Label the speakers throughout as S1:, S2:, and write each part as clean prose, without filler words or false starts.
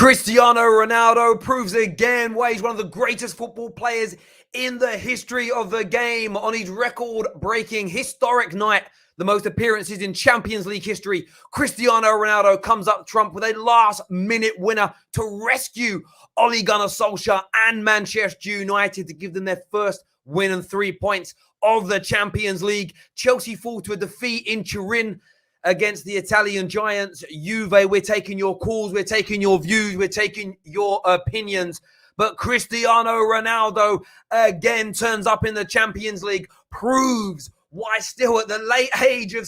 S1: Cristiano Ronaldo proves again why he's one of the greatest football players in the history of the game. On his record-breaking historic night, the most appearances in Champions League history, Cristiano Ronaldo comes up trump with a last-minute winner to rescue Ole Gunnar Solskjaer and Manchester United to give them their first win and 3 points of the Champions League. Chelsea fall to a defeat in Turin against the Italian giants, Juve. We're taking your calls, we're taking your views, we're taking your opinions. But Cristiano Ronaldo again turns up in the Champions League, proves why still at the late age of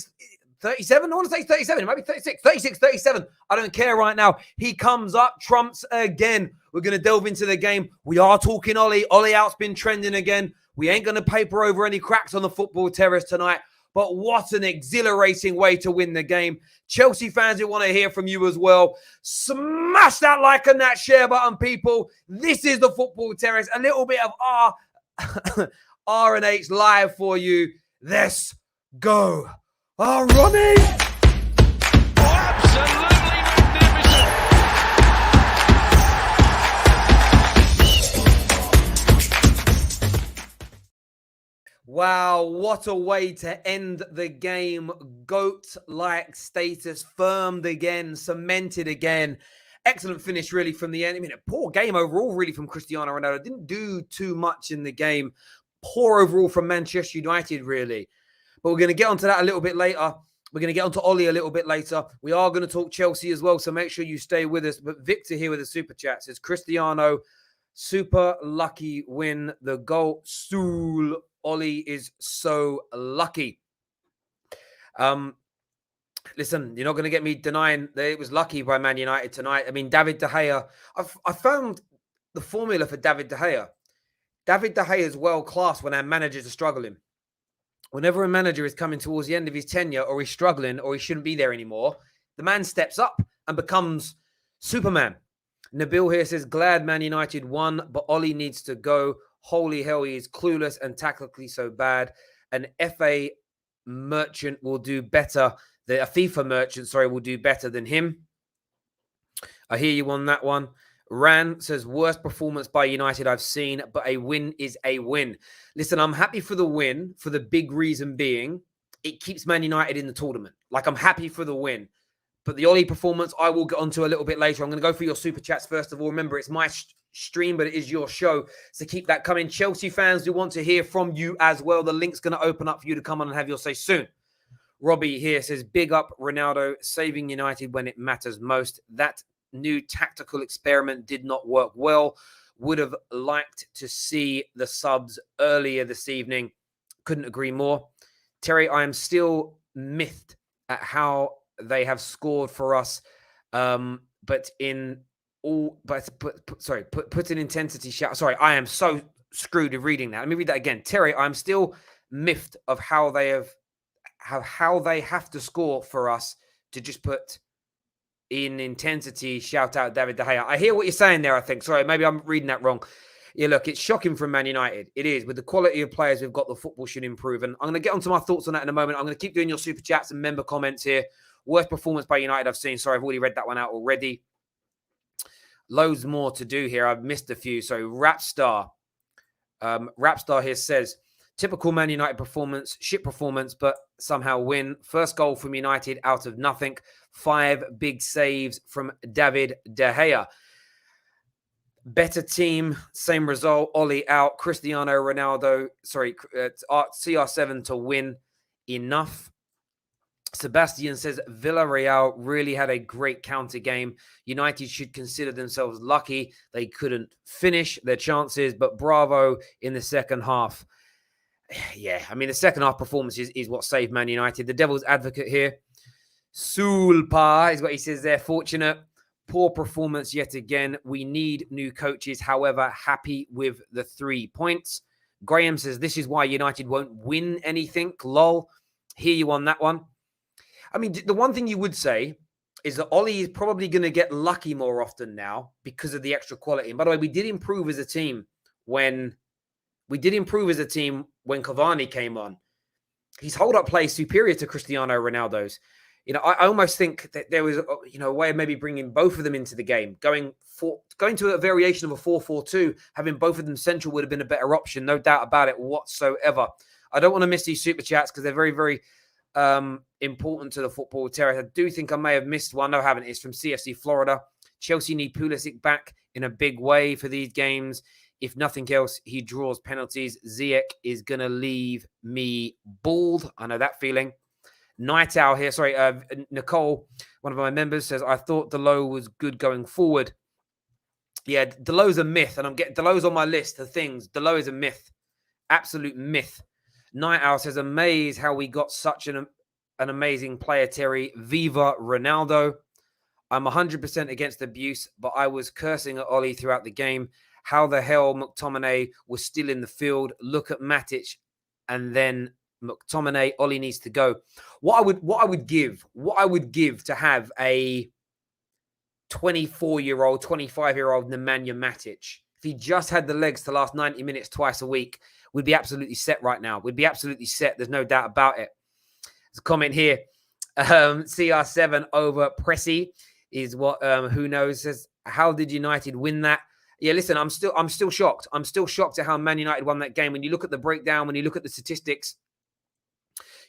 S1: 37, I want to say 37, it might be 36, 37. I don't care right now. He comes up, trumps again. We're going to delve into the game. We are talking Ollie. Ollie out's been trending again. We ain't going to paper over any cracks on the football terrace tonight. But what an exhilarating way to win the game. Chelsea fans, we want to hear from you as well. Smash that like and that share button, people. This is the Football Terrace. A little bit of R and H live for you. Let's go. Oh, Ronnie!
S2: Absolutely magnificent.
S1: Wow, what a way to end the game. GOAT-like status, firmed again, cemented again. Excellent finish, really, from the end. I mean, a poor game overall, really, from Cristiano Ronaldo. Didn't do too much in the game. Poor overall from Manchester United, really. But we're going to get onto that a little bit later. We're going to get onto Ollie a little bit later. We are going to talk Chelsea as well, so make sure you stay with us. But Victor here with a super chat says, Cristiano, super lucky win. The goal, Soul. Ollie is so lucky. Listen, you're not going to get me denying that it was lucky by Man United tonight. I mean, David De Gea, I found the formula for David De Gea. David De Gea is world-class when our managers are struggling. Whenever a manager is coming towards the end of his tenure or he's struggling or he shouldn't be there anymore, the man steps up and becomes Superman. Nabil here says, glad Man United won, but Ollie needs to go. Holy hell, he is clueless and tactically so bad. An FA merchant will do better. A FIFA merchant, will do better than him. I hear you on that one. Ran says, worst performance by United I've seen, but a win is a win. Listen, I'm happy for the win, for the big reason being it keeps Man United in the tournament. Like, I'm happy for the win. But the Ollie performance, I will get onto a little bit later. I'm going to go through your super chats first of all. Remember, it's my stream, but it is your show. So keep that coming. Chelsea fans, we want to hear from you as well. The link's going to open up for you to come on and have your say soon. Robbie here says, big up Ronaldo, saving United when it matters most. That new tactical experiment did not work well. Would have liked to see the subs earlier this evening. Couldn't agree more. Terry, I am still miffed at how they have scored for us. But in all, put an intensity shout. Sorry, I am so screwed of reading that. Let me read that again. Terry, I'm still miffed of how they have to score for us to just put in intensity, shout out David De Gea. I hear what you're saying there, I think. Sorry, maybe I'm reading that wrong. Yeah, look, it's shocking from Man United. It is. With the quality of players we've got, the football should improve. And I'm going to get onto my thoughts on that in a moment. I'm going to keep doing your super chats and member comments here. Worst performance by United I've seen. Sorry, I've already read that one out already. Loads more to do here. I've missed a few. So Rapstar here says, typical Man United performance, shit performance, but somehow win. First goal from United out of nothing. 5 big saves from David De Gea. Better team, same result. Ollie out. Cristiano Ronaldo, CR7 to win. Enough. Sebastian says, Villarreal really had a great counter game. United should consider themselves lucky. They couldn't finish their chances, but bravo in the second half. Yeah, I mean, the second half performance is what saved Man United. The devil's advocate here. Sulpa is what he says there. Fortunate. Poor performance yet again. We need new coaches. However, happy with the 3 points. Graham says, this is why United won't win anything. Lol. Hear you on that one. I mean, the one thing you would say is that Ollie is probably going to get lucky more often now because of the extra quality. And by the way, we did improve as a team when Cavani came on. His hold-up play is superior to Cristiano Ronaldo's. I almost think that there was, a way of maybe bringing both of them into the game, going to a variation of a 4-4-2, having both of them central would have been a better option, no doubt about it whatsoever. I don't want to miss these super chats because they're very, very important to the football terrace. I do think I may have missed one. No, I haven't. It's from CFC Florida. Chelsea need Pulisic back in a big way for these games. If nothing else, he draws penalties. Ziyech is going to leave me bald. I know that feeling. Night Owl here. Sorry, Nicole, one of my members, says, I thought Delo was good going forward. Yeah, Delo's a myth, and I'm getting Delo's on my list of things. Delo is a myth. Absolute myth. Night Owl says, amazed how we got such an amazing player, Terry. Viva Ronaldo. I'm 100% against abuse, but I was cursing at Ollie throughout the game. How the hell McTominay was still in the field? Look at Matic, and then McTominay. Ollie needs to go. What I would give to have a 24-year-old, 25-year-old Nemanja Matic, if he just had the legs to last 90 minutes twice a week, we'd be absolutely set right now. We'd be absolutely set. There's no doubt about it. There's a comment here. CR7 over Pressy is what who knows says. How did United win that? Yeah, listen, I'm still shocked. I'm still shocked at how Man United won that game. When you look at the breakdown, when you look at the statistics,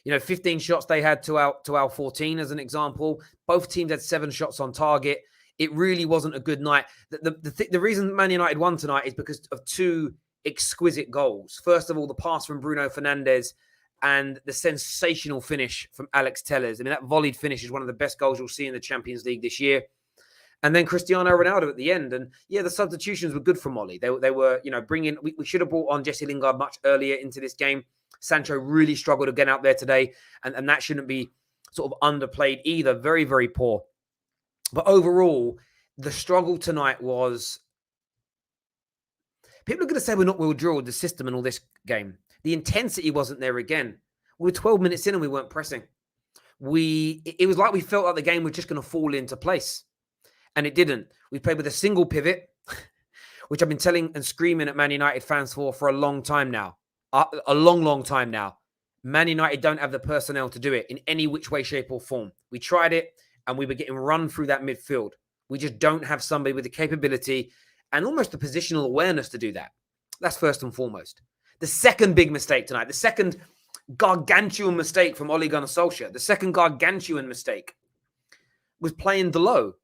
S1: 15 shots they had to our 14 as an example. Both teams had 7 shots on target. It really wasn't a good night. The reason Man United won tonight is because of 2 exquisite goals. First of all, the pass from Bruno Fernandes and the sensational finish from Alex Telles. I mean, that volleyed finish is one of the best goals you'll see in the Champions League this year. And then Cristiano Ronaldo at the end. And yeah, the substitutions were good for Molly. They were, bringing. We should have brought on Jesse Lingard much earlier into this game. Sancho really struggled again out there today. And that shouldn't be sort of underplayed either. Very, very poor. But overall, the struggle tonight was. People are going to say we're not well drilled, the system and all this game. The intensity wasn't there again. We were 12 minutes in and we weren't pressing. It was like we felt like the game was just going to fall into place. And it didn't. We played with a single pivot, which I've been telling and screaming at Man United fans for a long time now. A long, long time now. Man United don't have the personnel to do it in any which way, shape or form. We tried it and we were getting run through that midfield. We just don't have somebody with the capability and almost the positional awareness to do that. That's first and foremost. The second big mistake tonight, the second gargantuan mistake from Ole Gunnar Solskjaer, the second gargantuan mistake was playing Delo.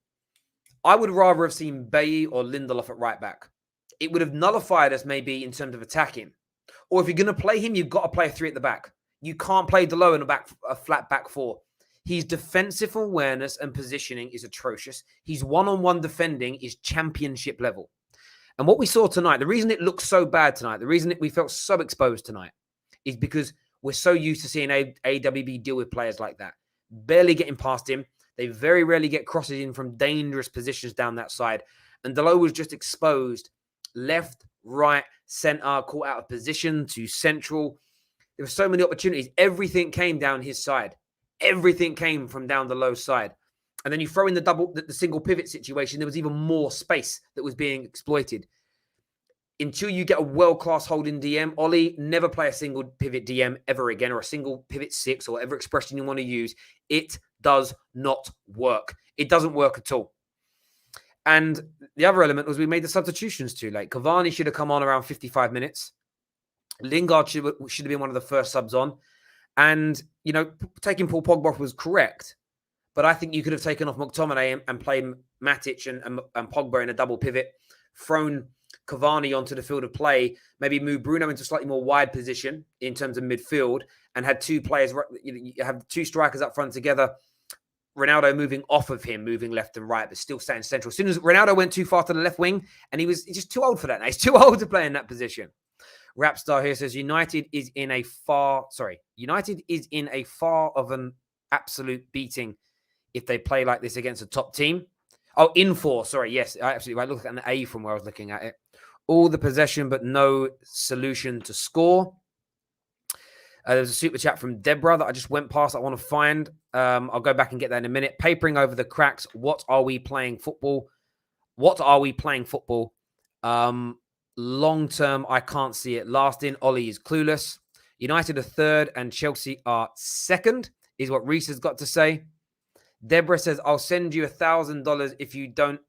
S1: I would rather have seen Bailly or Lindelof at right back. It would have nullified us maybe in terms of attacking. Or if you're going to play him, you've got to play a 3 at the back. You can't play Delo in a flat back 4. His defensive awareness and positioning is atrocious. His one-on-one defending is championship level. And what we saw tonight, the reason it looked so bad tonight, the reason we felt so exposed tonight is because we're so used to seeing AWB deal with players like that. Barely getting past him. They very rarely get crosses in from dangerous positions down that side. And Delo was just exposed left, right, centre, caught out of position to central. There were so many opportunities. Everything came down his side. Everything came from down the low side. And then you throw in the single pivot situation, there was even more space that was being exploited. Until you get a world-class holding DM, Ollie, never play a single pivot DM ever again, or a single pivot 6, or whatever expression you want to use. It does not work. It doesn't work at all. And the other element was we made the substitutions too late. Cavani should have come on around 55 minutes. Lingard should have been one of the first subs on. And, taking Paul Pogba was correct. But I think you could have taken off McTominay and played Matic and Pogba in a double pivot, thrown Cavani onto the field of play, maybe move Bruno into a slightly more wide position in terms of midfield, and had 2 players, you have 2 strikers up front together, Ronaldo moving off of him, moving left and right, but still staying central. As soon as Ronaldo went too far to the left wing, and he's just too old for that now. He's too old to play in that position. Rapstar here says United is in a far of an absolute beating if they play like this against a top team. Oh, in 4. Sorry. Yes, I absolutely right. Look at an A from where I was looking at it. All the possession, but no solution to score. There's a super chat from Deborah that I just went past. I want to find. I'll go back and get that in a minute. Papering over the cracks. What are we playing football? Long term, I can't see it lasting. Ollie is clueless. United are 3rd and Chelsea are 2nd, is what Reese has got to say. Deborah says, I'll send you $1,000 if you don't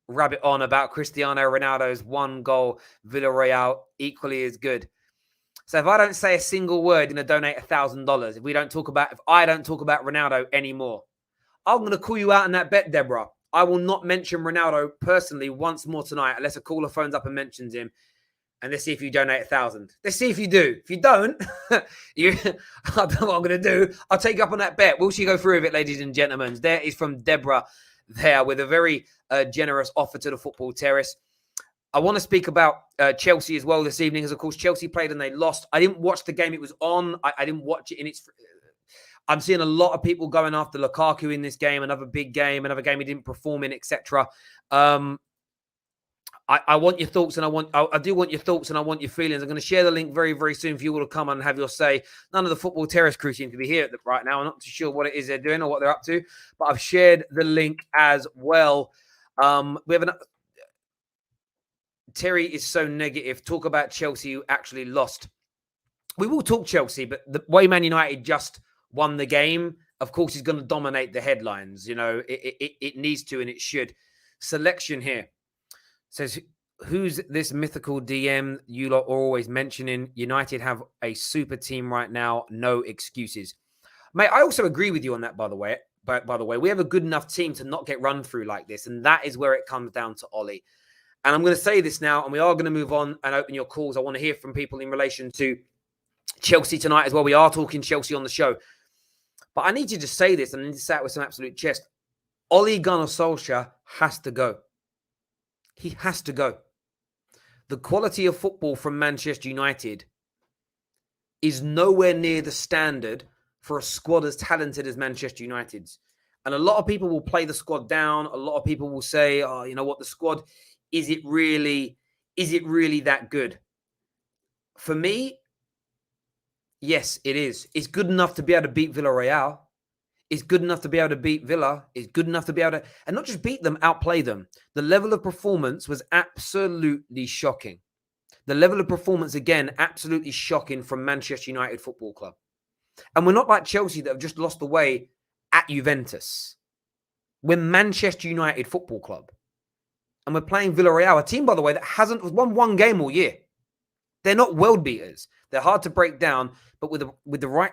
S1: rabbit on about Cristiano Ronaldo's 1 goal, Villarreal equally as good. So if I don't say a single word, you're going to donate $1,000. If I don't talk about Ronaldo anymore, I'm going to call you out on that bet, Deborah. I will not mention Ronaldo personally once more tonight, unless a caller phones up and mentions him. And let's see if you donate 1,000. Let's see if you do. If you don't, I don't know what I'm going to do. I'll take you up on that bet. Will she go through with it, ladies and gentlemen? There is from Deborah there with a very generous offer to the Football Terrace. I want to speak about Chelsea as well this evening, because, of course, Chelsea played and they lost. I didn't watch the game. It was on. I didn't watch it in its... I'm seeing a lot of people going after Lukaku in this game, another big game, another game he didn't perform in, etc. I want your thoughts, and I do want your thoughts, and I want your feelings. I'm going to share the link very, very soon for you all to come and have your say. None of the Football Terrace crew seem to be here right now. I'm not too sure what it is they're doing or what they're up to, but I've shared the link as well. We have Terry is so negative. Talk about Chelsea who actually lost. We will talk Chelsea, but the way Man United just won the game, of course, is going to dominate the headlines. You know, it needs to, and it should. Selection here says, who's this mythical DM you lot are always mentioning? United have a super team right now. No excuses. Mate, I also agree with you on that, by the way. By the way, we have a good enough team to not get run through like this. And that is where it comes down to Ollie. And I'm going to say this now, and we are going to move on and open your calls. I want to hear from people in relation to Chelsea tonight as well. We are talking Chelsea on the show. But I need you to say this, and I need to say it with some absolute chest. Ole Gunnar Solskjaer has to go. He has to go. The quality of football from Manchester United is nowhere near the standard for a squad as talented as Manchester United's. And a lot of people will play the squad down. A lot of people will say, oh, you know what, the squad, is it really that good? For me, yes, it is. It's good enough to be able to beat Villarreal. It's good enough to be able to beat Villa. It's good enough to be able to, and not just beat them, outplay them. The level of performance was absolutely shocking. The level of performance, again, absolutely shocking from Manchester United Football Club. And we're not like Chelsea that have just lost the way at Juventus. We're Manchester United Football Club. And we're playing Villarreal, a team, by the way, that hasn't won one game all year. They're not world beaters. They're hard to break down, but with the right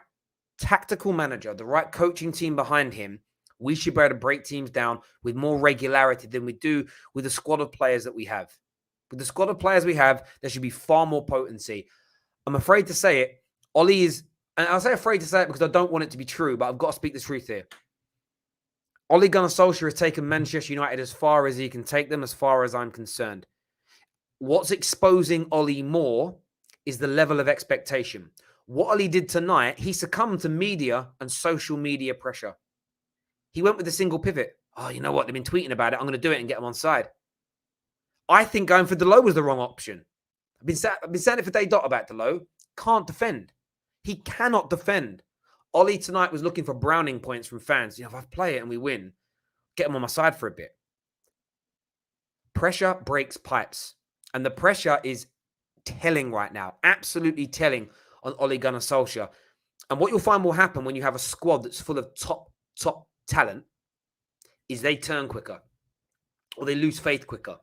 S1: tactical manager, the right coaching team behind him, we should be able to break teams down with more regularity than we do with the squad of players that we have. With the squad of players we have, there should be far more potency. I'm afraid to say it. Ollie is, and I'll say afraid to say it because I don't want it to be true, but I've got to speak the truth here. Ole Gunnar Solskjaer has taken Manchester United as far as he can take them, as far as I'm concerned. What's exposing Ollie more is the level of expectation. What Ollie did tonight, he succumbed to media and social media pressure. He went with a single pivot. Oh, you know what? They've been tweeting about it. I'm going to do it and get them on side. I think going for Dalot was the wrong option. I've been saying it for day dot about Dalot. Can't defend. He cannot defend. Ollie tonight was looking for browning points from fans. You know, if I play it and we win, get him on my side for a bit. Pressure breaks pipes. And the pressure is telling right now. Absolutely telling on Ole Gunnar Solskjaer. And what you'll find will happen when you have a squad that's full of top talent is they turn quicker. Or they lose faith quicker.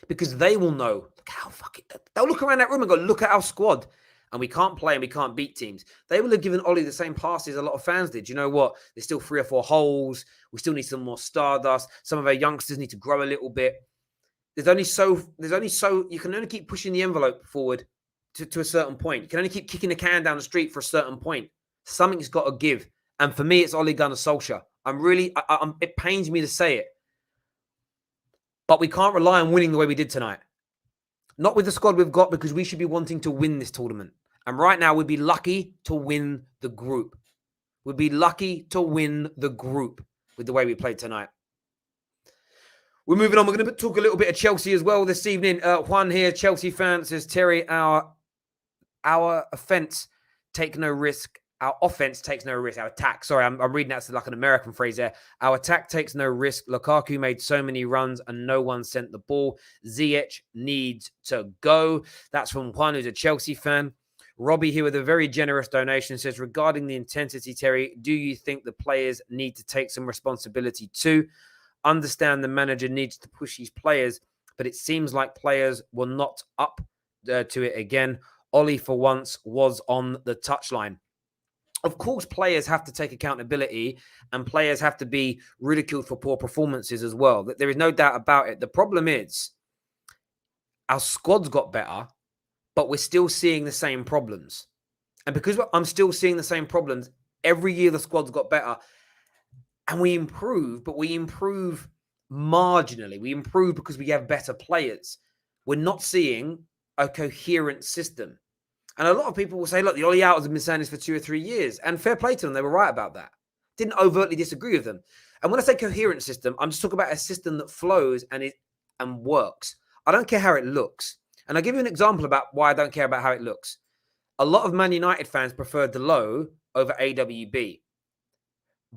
S1: Because they will know, look how fucking... They'll look around that room and go, look at our squad. And we can't play and we can't beat teams. They will have given Ollie the same passes a lot of fans did. You know what? There's still 3 or 4 holes. We still need some more stardust. Some of our youngsters need to grow a little bit. There's only so you can only keep pushing the envelope forward to a certain point. You can only keep kicking the can down the street for a certain point. Something's got to give. And for me, it's Ole Gunnar Solskjaer. It pains me to say it. But we can't rely on winning the way we did tonight. Not with the squad we've got, because we should be wanting to win this tournament. And right now, we'd be lucky to win the group. We'd be lucky to win the group with the way we played tonight. We're moving on. We're going to talk a little bit of Chelsea as well this evening. Juan here, Chelsea fan, says, Terry, our offense take no risk. Our offense takes no risk. Our attack. Sorry, I'm reading that as like an American phrase there. Our attack takes no risk. Lukaku made so many runs and no one sent the ball. Ziyech needs to go. That's from Juan, who's a Chelsea fan. Robbie here with a very generous donation says, regarding the intensity, Terry, do you think the players need to take some responsibility too? Understand the manager needs to push his players, but it seems like players were not up to it again. Ollie, for once, was on the touchline. Of course, players have to take accountability and players have to be ridiculed for poor performances as well. There is no doubt about it. The problem is our squad's got better, but we're still seeing the same problems. And because I'm still seeing the same problems, every year the squad's got better. And we improve, but we improve marginally. We improve because we have better players. We're not seeing a coherent system. And a lot of people will say, look, the Ollie Outers have been saying this for 2 or 3 years. And fair play to them, they were right about that. Didn't overtly disagree with them. And when I say coherent system, I'm just talking about a system that flows and works. I don't care how it looks. And I'll give you an example about why I don't care about how it looks. A lot of Man United fans prefer Delo over AWB.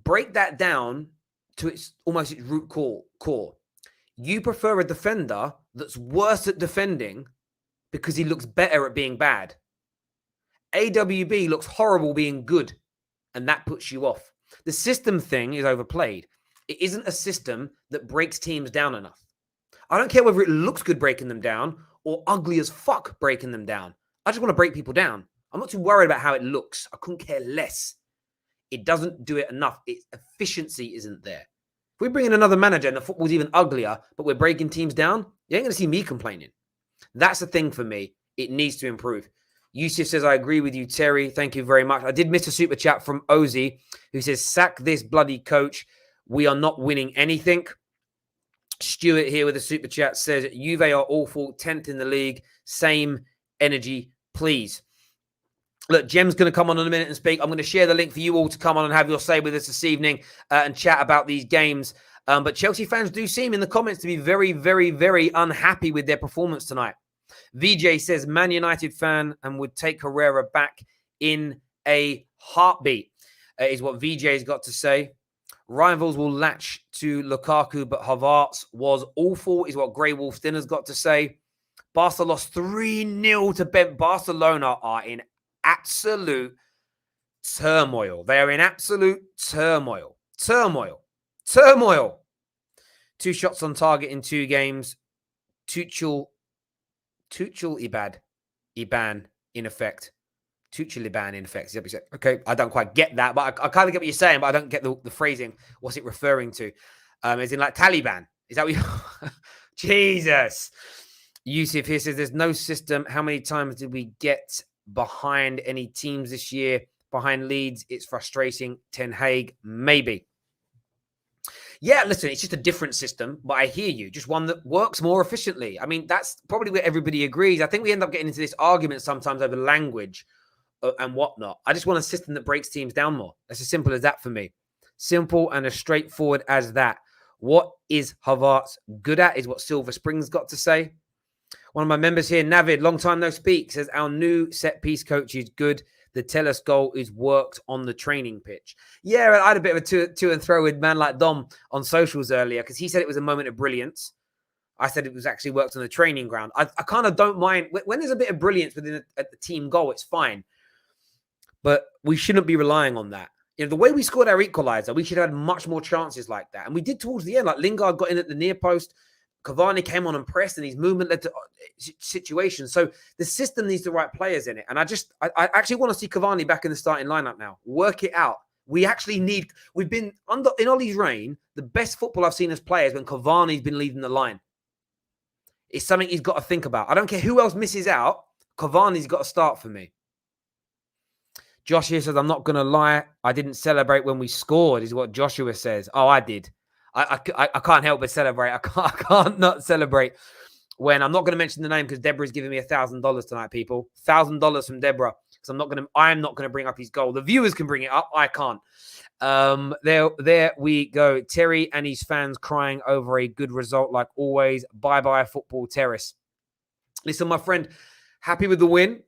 S1: Break that down to almost its root core. You prefer a defender that's worse at defending because he looks better at being bad. AWB looks horrible being good, and that puts you off. The system thing is overplayed. It isn't a system that breaks teams down enough. I don't care whether it looks good breaking them down or ugly as fuck breaking them down. I just want to break people down. I'm not too worried about how it looks. I couldn't care less. It doesn't do it enough. Its efficiency isn't there. If we bring in another manager and the football's even uglier, but we're breaking teams down, you ain't going to see me complaining. That's the thing for me. It needs to improve. Yusuf says, I agree with you, Terry. Thank you very much. I did miss a super chat from Ozzy, who says, sack this bloody coach. We are not winning anything. Stuart here with a super chat says, Juve are awful, 10th in the league. Same energy, please. Look, Jem's going to come on in a minute and speak. I'm going to share the link for you all to come on and have your say with us this evening and chat about these games. But Chelsea fans do seem in the comments to be very, very, very unhappy with their performance tonight. VJ says, Man United fan and would take Herrera back in a heartbeat, is what VJ's got to say. Rivals will latch to Lukaku, but Havertz was awful, is what Grey Wolf Dinner's got to say. Barca lost 3-0 to Barcelona are in absolute turmoil. They are in absolute turmoil. Turmoil. 2 shots on target in 2 games. Tuchel Iban in effect. Tuchel Iban in effect. Okay, I don't quite get that, but I kind of get what you're saying, but I don't get the phrasing. What's it referring to? Is it like Taliban? Is that what you... Jesus. Yusuf here says, there's no system. How many times did we get behind any teams this year? Behind Leeds, it's frustrating. Ten Hag, maybe. Yeah, listen, it's just a different system, but I hear you. Just one that works more efficiently. I mean, that's probably where everybody agrees. I think we end up getting into this argument sometimes over language and whatnot. I just want a system that breaks teams down more. That's as simple as that for me. Simple and as straightforward as that. What is Havertz good at is what Silver Springs got to say. One of my members here, Navid, long time no speak, says our new set-piece coach is good. The Tellus goal is worked on the training pitch. Yeah, I had a bit of a to and throw with man like Dom on socials earlier because he said it was a moment of brilliance. I said it was actually worked on the training ground. I kind of don't mind. When there's a bit of brilliance within a team goal, it's fine. But we shouldn't be relying on that. You know, the way we scored our equaliser, we should have had much more chances like that. And we did towards the end. Like Lingard got in at the near post. Cavani came on and pressed, and his movement led to situations. So the system needs the right players in it. And I actually want to see Cavani back in the starting lineup now. Work it out. We've been in Ollie's reign, the best football I've seen as players when Cavani's been leading the line. It's something he's got to think about. I don't care who else misses out. Cavani's got to start for me. Josh here says, I'm not going to lie. I didn't celebrate when we scored, is what Joshua says. Oh, I did. I can't help but celebrate. I can't not celebrate when I'm not going to mention the name because Deborah's giving me $1,000 tonight, people. $1,000 from Deborah because I'm not going to bring up his goal. The viewers can bring it up. I can't. There we go. Terry and his fans crying over a good result like always. Bye-bye football terrace. Listen, my friend, happy with the win,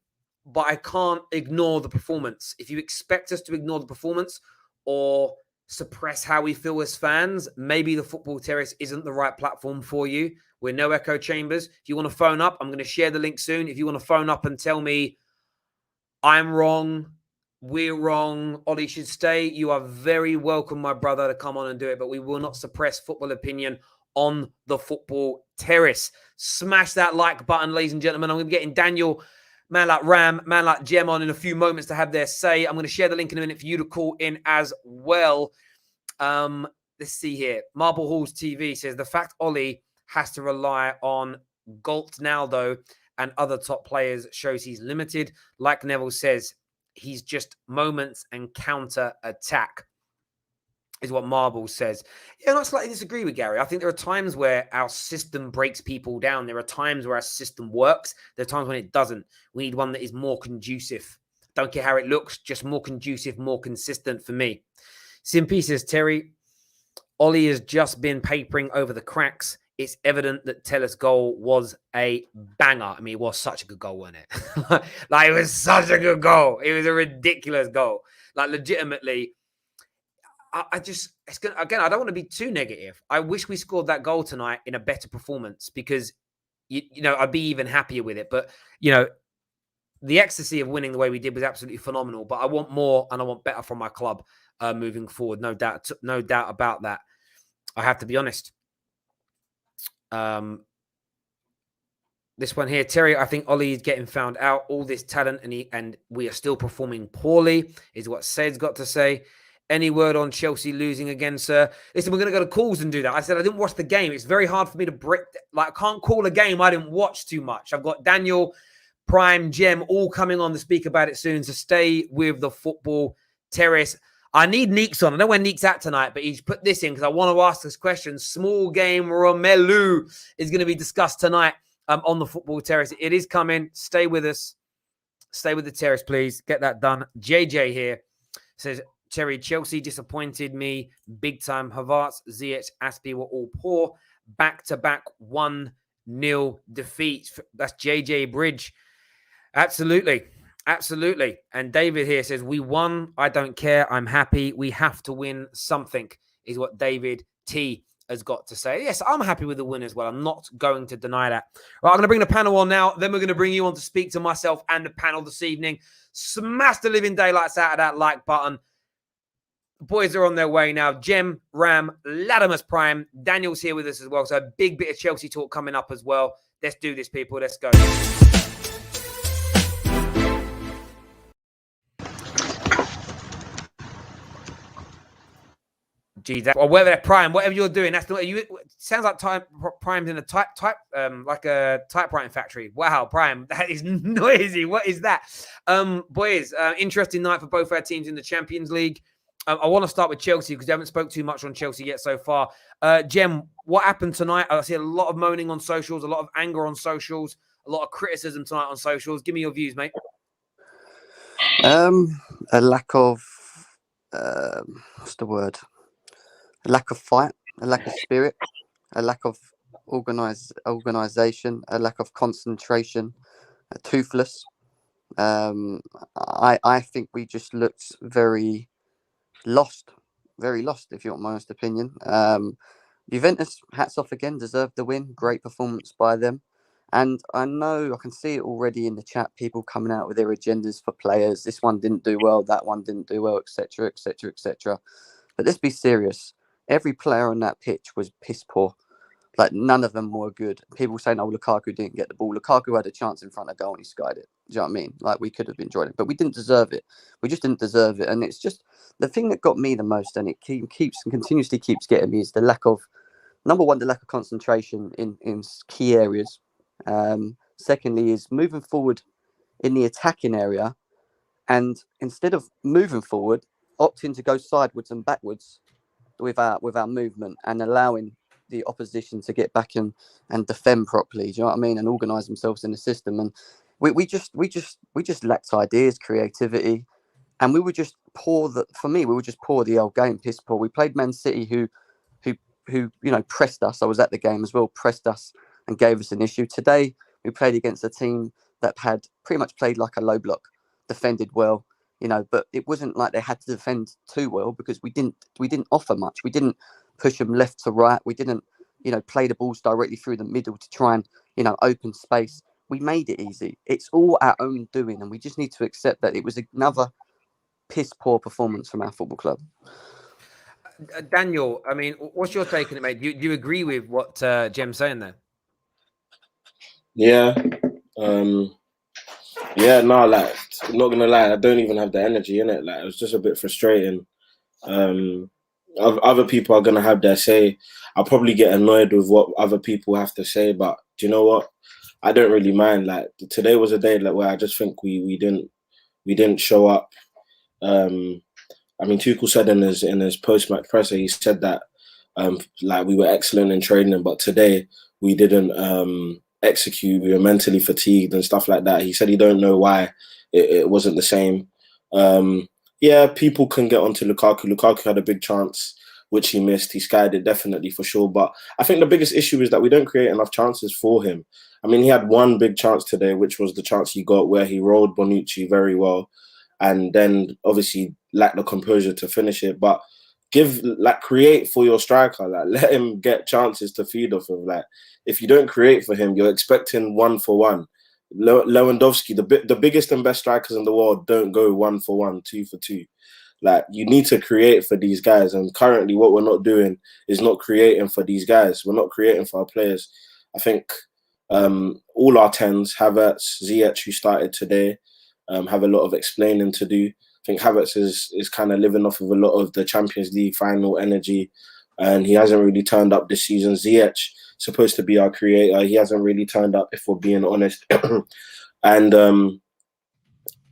S1: but I can't ignore the performance. If you expect us to ignore the performance or suppress how we feel as fans, maybe the football terrace isn't the right platform for you. We're no echo chambers. If you want to phone up, I'm going to share the link soon. If you want to phone up and tell me I'm wrong. We're wrong. Ollie should stay. You are very welcome, my brother, to come on and do it, but we will not suppress football opinion on the football terrace. Smash that like button, ladies and gentlemen. I'm going to be getting Daniel, man like Ram, man like Jem on in a few moments to have their say. I'm going to share the link in a minute for you to call in as well. Let's see here. Marble Halls TV says the fact Ollie has to rely on Ronaldo and other top players shows he's limited. Like Neville says, he's just moments and counter attack, is what Marble says. Yeah, and I slightly disagree with Gary. I think there are times where our system breaks people down. There are times where our system works. There are times when it doesn't. We need one that is more conducive. Don't care how it looks, just more conducive, more consistent for me. Simpy says, Terry, Ollie has just been papering over the cracks. It's evident that Teller's goal was a banger. I mean, it was such a good goal, wasn't it? Like, it was such a good goal. It was a ridiculous goal. Like, legitimately, I just, it's gonna, again, I don't want to be too negative. I wish we scored that goal tonight in a better performance because, you know, I'd be even happier with it. But, you know, the ecstasy of winning the way we did was absolutely phenomenal. But I want more and I want better from my club moving forward. No doubt about that. I have to be honest. This one here, Terry, I think Ollie is getting found out. All this talent and we are still performing poorly, is what Said's got to say. Any word on Chelsea losing again, sir? Listen, we're going to go to calls and do that. I said I didn't watch the game. It's very hard for me to break. Like, I can't call a game I didn't watch too much. I've got Daniel, Prime, Jem, all coming on to speak about it soon. So stay with the football terrace. I need Neeks on. I know where Neeks at tonight, but he's put this in because I want to ask this question. Small game Romelu is going to be discussed tonight on the football terrace. It is coming. Stay with us. Stay with the terrace, please. Get that done. JJ here says, Terry, Chelsea disappointed me big time. Havertz, Ziyech, Aspie were all poor. Back-to-back 1-0 defeats. That's JJ Bridge. Absolutely. Absolutely. And David here says, we won. I don't care. I'm happy. We have to win something, is what David T has got to say. Yes, I'm happy with the win as well. I'm not going to deny that. Right, I'm going to bring the panel on now. Then we're going to bring you on to speak to myself and the panel this evening. Smash the living daylights out of that like button. The boys are on their way now. Jem, Ram, Latimus Prime. Daniel's here with us as well. So a big bit of Chelsea talk coming up as well. Let's do this, people. Let's go. Geez, or whether they're Prime, whatever you're doing, that's not you. Sounds like Prime's in a like a typewriting factory. Wow, Prime, that is noisy. What is that? Boys, interesting night for both our teams in the Champions League. I want to start with Chelsea because they haven't spoke too much on Chelsea yet so far. Jem, what happened tonight? I see a lot of moaning on socials, a lot of anger on socials, a lot of criticism tonight on socials. Give me your views, mate.
S3: A lack of what's the word? A lack of fight, a lack of spirit, a lack of organization, a lack of concentration, toothless. I think we just looked very lost, if you want my honest opinion. Juventus, hats off again, deserved the win. Great performance by them. And I know, I can see it already in the chat, people coming out with their agendas for players. This one didn't do well, that one didn't do well, etc., etc., etc. But let's be serious. Every player on that pitch was piss poor. Like, none of them were good. People saying, oh, Lukaku didn't get the ball. Lukaku had a chance in front of goal and he skied it. Do you know what I mean? Like, we could have enjoyed it, but we didn't deserve it. We just didn't deserve it. And it's just the thing that got me the most, and it continuously keeps getting me, is the lack of, number one, the lack of concentration in key areas. Secondly is moving forward in the attacking area. And instead of moving forward, opting to go sideways and backwards with our movement and allowing the opposition to get back and defend properly. Do you know what I mean? And organise themselves in the system. And we just lacked ideas, creativity, and we were just poor. For me, we were just poor the old game, piss poor. We played Man City, who pressed us. I was at the game as well, pressed us and gave us an issue. Today we played against a team that had pretty much played like a low block, defended well. But it wasn't like they had to defend too well because we didn't offer much. We didn't push them left to right. We didn't, play the balls directly through the middle to try and, open space. We made it easy. It's all our own doing, and we just need to accept that it was another piss poor performance from our football club.
S1: Daniel, I mean, what's your take on it, mate? Do you agree with what Jem's saying there?
S4: Yeah. Yeah, no, like, I'm not gonna lie, I don't even have the energy in it. Like, it was just a bit frustrating. Other people are gonna have their say. I'll probably get annoyed with what other people have to say, but do you know what? I don't really mind. Like, today was a day where I just think we didn't show up. I mean, Tuchel said in his post match presser, he said that like we were excellent in training, but today we didn't execute. We were mentally fatigued and stuff like that. He said he don't know why it wasn't the same. Yeah, people can get onto Lukaku. Lukaku had a big chance, which he missed. He skied it definitely for sure. But I think the biggest issue is that we don't create enough chances for him. I mean, he had one big chance today, which was the chance he got where he rolled Bonucci very well, and then obviously lacked the composure to finish it. But create for your striker. Like, let him get chances to feed off of. Like, if you don't create for him, you're expecting 1-for-1. Lewandowski, the biggest and best strikers in the world, don't go 1-for-1, 2-for-2. Like, you need to create for these guys, and currently what we're not doing is not creating for these guys. We're not creating for our players. I think all our 10s, Havertz, Ziyech, who started today, have a lot of explaining to do. I think Havertz is kind of living off of a lot of the Champions League final energy, and he hasn't really turned up this season. Ziyech, supposed to be our creator, he hasn't really turned up, if we're being honest. And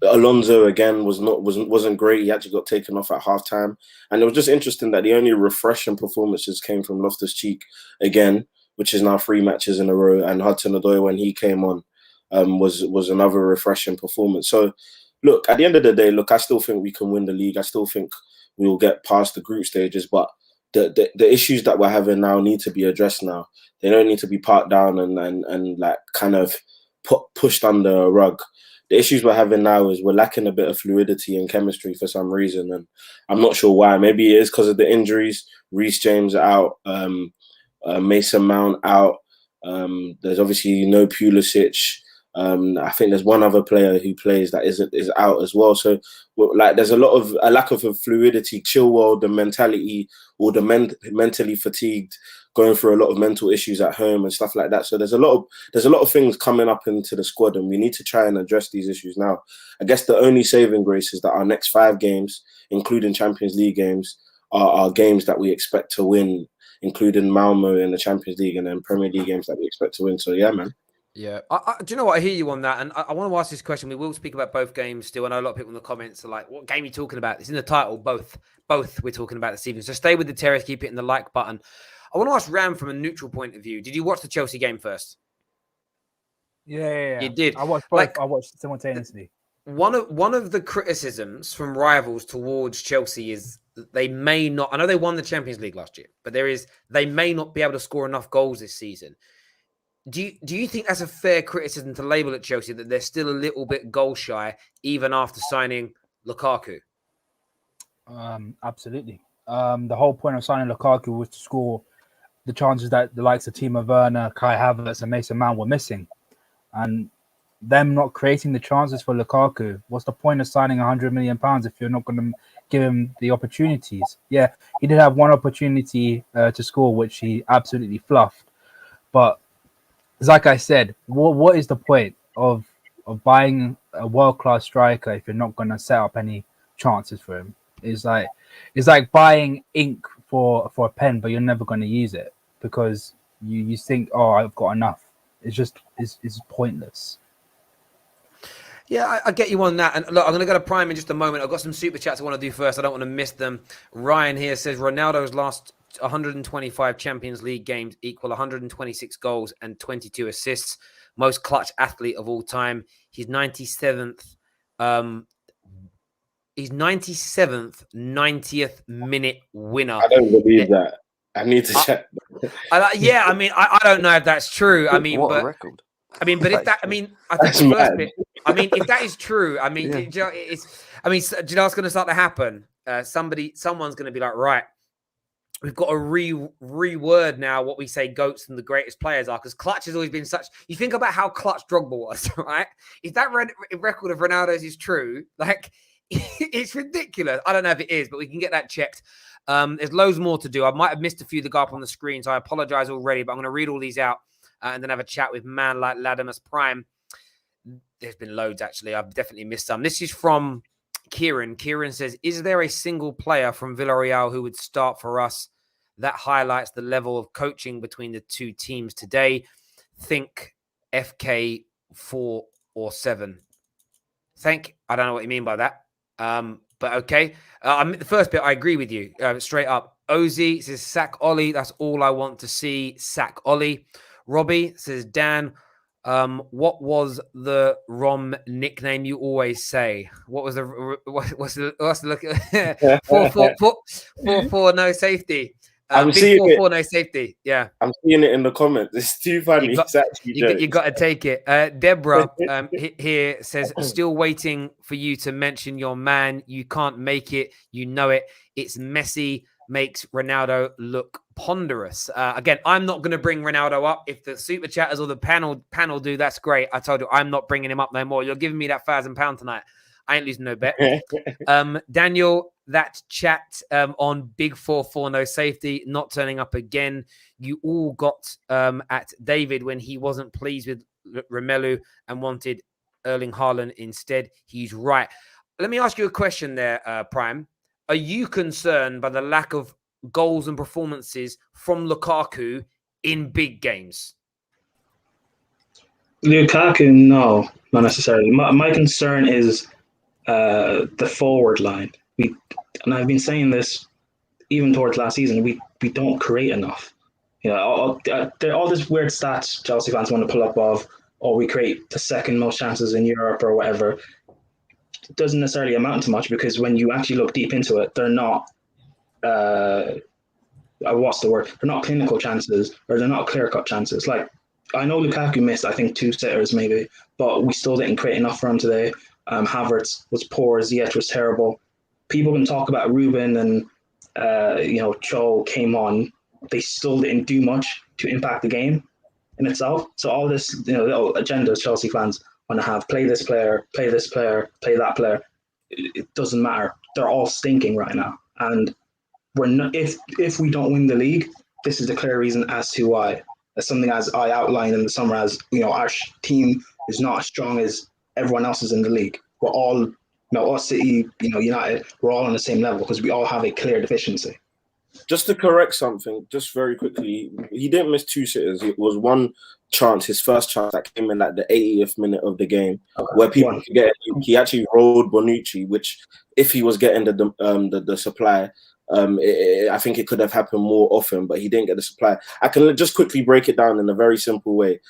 S4: Alonso again wasn't great. He actually got taken off at halftime, and it was just interesting that the only refreshing performances came from Loftus-Cheek again, which is now 3 matches in a row, and Hudson-Odoi when he came on was another refreshing performance. So, look, at the end of the day, I still think we can win the league. I still think we will get past the group stages, but the issues that we're having now need to be addressed now. They don't need to be parked down and like kind of pushed under a rug. The issues we're having now is we're lacking a bit of fluidity and chemistry for some reason, and I'm not sure why. Maybe it is because of the injuries. Reece James out, Mason Mount out. There's obviously no Pulisic. I think there's one other player who plays that is out as well. So, like, there's a lack of fluidity. Chilwell, the mentality, or the mentally fatigued, going through a lot of mental issues at home and stuff like that. So there's a lot of things coming up into the squad, and we need to try and address these issues now. I guess the only saving grace is that our next 5 games, including Champions League games, are games that we expect to win, including Malmo in the Champions League, and then Premier League games that we expect to win. So yeah, man.
S1: Yeah. Do you know what? I hear you on that. And I want to ask this question. We will speak about both games still. I know a lot of people in the comments are like, what game are you talking about? It's in the title. Both we're talking about this evening. So stay with the terrace, keep hitting the like button. I want to ask Ram from a neutral point of view. Did you watch the Chelsea game first?
S5: Yeah.
S1: You did.
S5: I watched both. I watched simultaneously.
S1: One of the criticisms from rivals towards Chelsea is that they may not, I know they won the Champions League last year, but they may not be able to score enough goals this season. Do you think that's a fair criticism to label at Chelsea, that they're still a little bit goal shy even after signing Lukaku?
S5: Absolutely. The whole point of signing Lukaku was to score the chances that the likes of Timo Werner, Kai Havertz, and Mason Mount were missing, and them not creating the chances for Lukaku. What's the point of signing £100 million if you're not going to give him the opportunities? Yeah, he did have one opportunity to score, which he absolutely fluffed, but like I said, what is the point of buying a world-class striker if you're not going to set up any chances for him? It's like buying ink for a pen, but you're never going to use it because you think, oh, I've got enough. It's pointless.
S1: Yeah, I get you on that. And look, I'm going to go to Prime in just a moment. I've got some super chats I want to do first. I don't want to miss them. Ryan here says Ronaldo's last 125 Champions League games equal 126 goals and 22 assists. Most clutch athlete of all time. He's 97th. He's 97th, 90th minute winner.
S4: I don't believe that. I need to check.
S1: I don't know if that's true.
S3: What a record.
S1: But if that, I think the first bit. If that is true, do you know what's going to start to happen? Someone's going to be like, right, we've got to reword now what we say GOATs and the greatest players are, because Clutch has always been such. You think about how clutch Drogba was, right? If that record of Ronaldo's is true, like it's ridiculous. I don't know if it is, but we can get that checked. There's loads more to do. I might have missed a few that go up on the screen, so I apologize already, but I'm going to read all these out and then have a chat with man like Latimus Prime. There's been loads, actually. I've definitely missed some. This is from Kieran. Kieran says, is there a single player from Villarreal who would start for us? That highlights the level of coaching between the two teams today. Think FK 4 or 7. I don't know what you mean by that. But okay. The first bit, I agree with you. Straight up. Ozzy says, sack Ollie. That's all I want to see. Sack Ollie. Robbie says, Dan, what was the Rom nickname you always say? What was what's the look? 4-4 no safety.
S4: I'm
S1: Big
S4: seeing
S1: 4-4 no safety. Yeah,
S4: I'm seeing it in the comments. It's too funny.
S1: You got-
S4: It's actually
S1: you got to take it. Deborah here says, still waiting for you to mention your man. You can't make it. You know it. It's Messi makes Ronaldo look ponderous. Again, I'm not going to bring Ronaldo up. If the super chatters or the panel do, that's great. I told you I'm not bringing him up no more. You're giving me that £1,000 tonight. I ain't losing no bet. Daniel, that chat on big 4-4 no safety not turning up again. You all got at David when he wasn't pleased with Romelu and wanted Erling Haaland instead. He's right. Let me ask you a question there, Prime. Are you concerned by the lack of goals and performances from Lukaku in big games?
S6: Lukaku, no, not necessarily. My concern is the forward line. And I've been saying this even towards last season. We don't create enough. You know, all these weird stats Chelsea fans want to pull up of, or we create the second most chances in Europe or whatever. It doesn't necessarily amount to much, because when you actually look deep into it, they're not. What's the word? They're not clinical chances, or they're not clear-cut chances. Like, I know Lukaku missed, I think, 2 sitters maybe, but we still didn't create enough for him today. Havertz was poor. Ziyech was terrible. People can talk about Ruben and Cho came on. They still didn't do much to impact the game in itself. So all this, little agendas Chelsea fans want to have: play this player, play that player. It doesn't matter. They're all stinking right now, and we're not. If we don't win the league, this is the clear reason as to why. As something as I outlined in the summer, as our team is not as strong as everyone else is in the league. We're all, us City, United, we're all on the same level because we all have a clear deficiency.
S4: Just to correct something, just very quickly, he didn't miss 2 sitters. It was one chance, his first chance, that came in like the 80th minute of the game, where people forget he actually rolled Bonucci, which if he was getting the supply, I think it could have happened more often, but he didn't get the supply. I can just quickly break it down in a very simple way.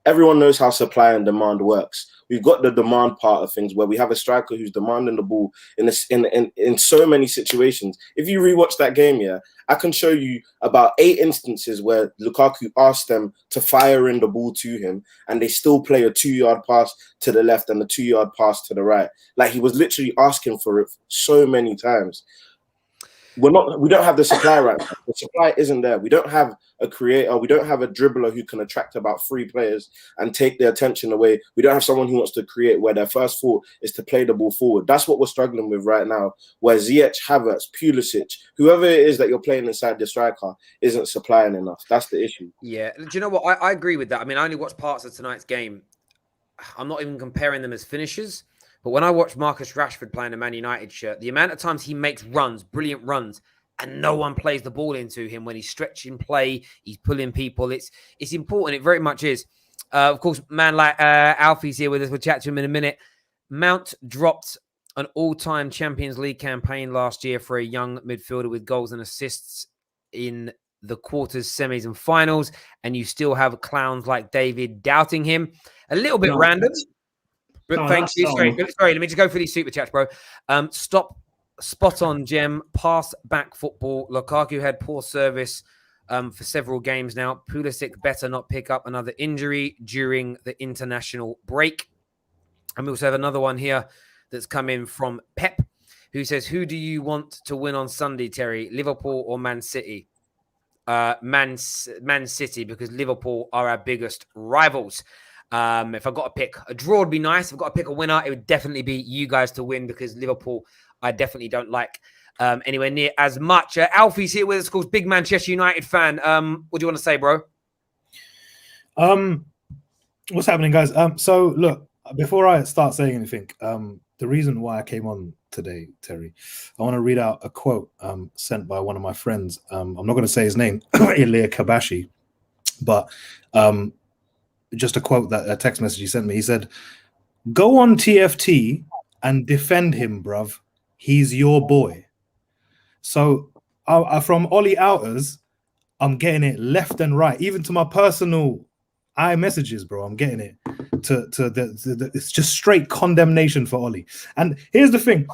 S4: Everyone knows how supply and demand works. We've got the demand part of things where we have a striker who's demanding the ball in so many situations. If you rewatch that game, I can show you about 8 instances where Lukaku asked them to fire in the ball to him, and they still play a 2-yard pass to the left and a 2-yard pass to the right. Like, he was literally asking for it so many times. We don't have the supply right now. The supply isn't there. We don't have a creator. We don't have a dribbler who can attract about 3 players and take their attention away. We don't have someone who wants to create where their first thought is to play the ball forward. That's what we're struggling with right now, where Ziyech, Havertz, Pulisic, whoever it is that you're playing inside the striker isn't supplying enough. That's the issue.
S1: Yeah. Do you know what? I agree with that. I mean, I only watched parts of tonight's game. I'm not even comparing them as finishers. But when I watch Marcus Rashford playing a Man United shirt, the amount of times he makes runs, brilliant runs, and no one plays the ball into him when he's stretching play, he's pulling people. It's important. It very much is. Of course, man like Alfie's here with us. We'll chat to him in a minute. Mount dropped an all-time Champions League campaign last year for a young midfielder with goals and assists in the quarters, semis, and finals, and you still have clowns like David doubting him. A little bit random. But thank you. Sorry, let me just go for these super chats, bro. Spot on, Gem. Pass back football. Lukaku had poor service for several games now. Pulisic better not pick up another injury during the international break. And we also have another one here that's come in from Pep. who says, "Who do you want to win on Sunday, Terry? Liverpool or Man City?" Man City, because Liverpool are our biggest rivals. If I got to pick a draw, would be nice. If I got to pick a winner, it would definitely be you guys to win, because Liverpool, I definitely don't like anywhere near as much. Alfie's here with us, of course, big Manchester United fan. What do you want to say, bro?
S7: What's happening, guys? So look, before I start saying anything, the reason why I came on today, Terry, I want to read out a quote sent by one of my friends. I'm not going to say his name, Ilya Kabashi, but just a quote, that a text message he sent me. He said, "Go on TFT and defend him, bruv. He's your boy." So from Ollie Outers, I'm getting it left and right, even to my personal iMessages, bro. I'm getting it to it's just straight condemnation for Ollie. And here's the thing.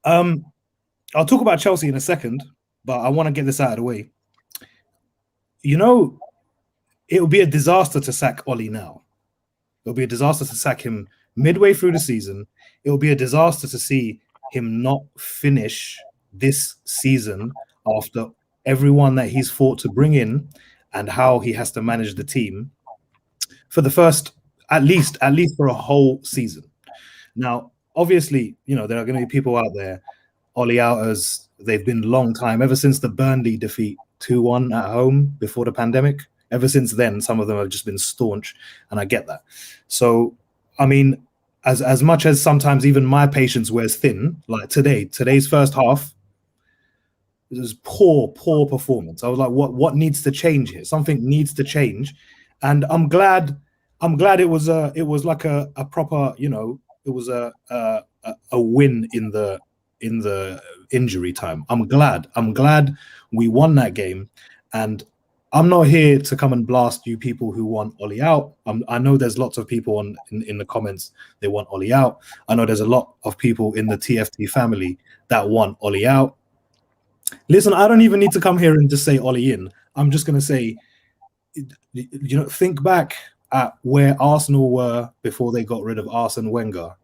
S7: I'll talk about Chelsea in a second, but I want to get this out of the way. You know, it would be a disaster to sack Ollie now. It'll be a disaster to sack him midway through the season. It will be a disaster to see him not finish this season after everyone that he's fought to bring in and how he has to manage the team for the first, at least for a whole season. Now, obviously, you know, there are going to be people out there, Ollie Outers, they've been a long time, ever since the Burnley defeat 2-1 at home before the pandemic. Ever since then, some of them have just been staunch, and I get that. So, I mean, as much as sometimes even my patience wears thin, like today's first half, it was poor performance. I was like, what needs to change here? Something needs to change, and I'm glad it was like a proper, you know, it was a win in the injury time. I'm glad we won that game, and I'm not here to come and blast you people who want Ollie out. I know there's lots of people in the comments, they want Ollie out. I know there's a lot of people in the TFT family that want Ollie out. Listen, I don't even need to come here and just say Ollie in. I'm just going to say, you know, think back at where Arsenal were before they got rid of Arsene Wenger.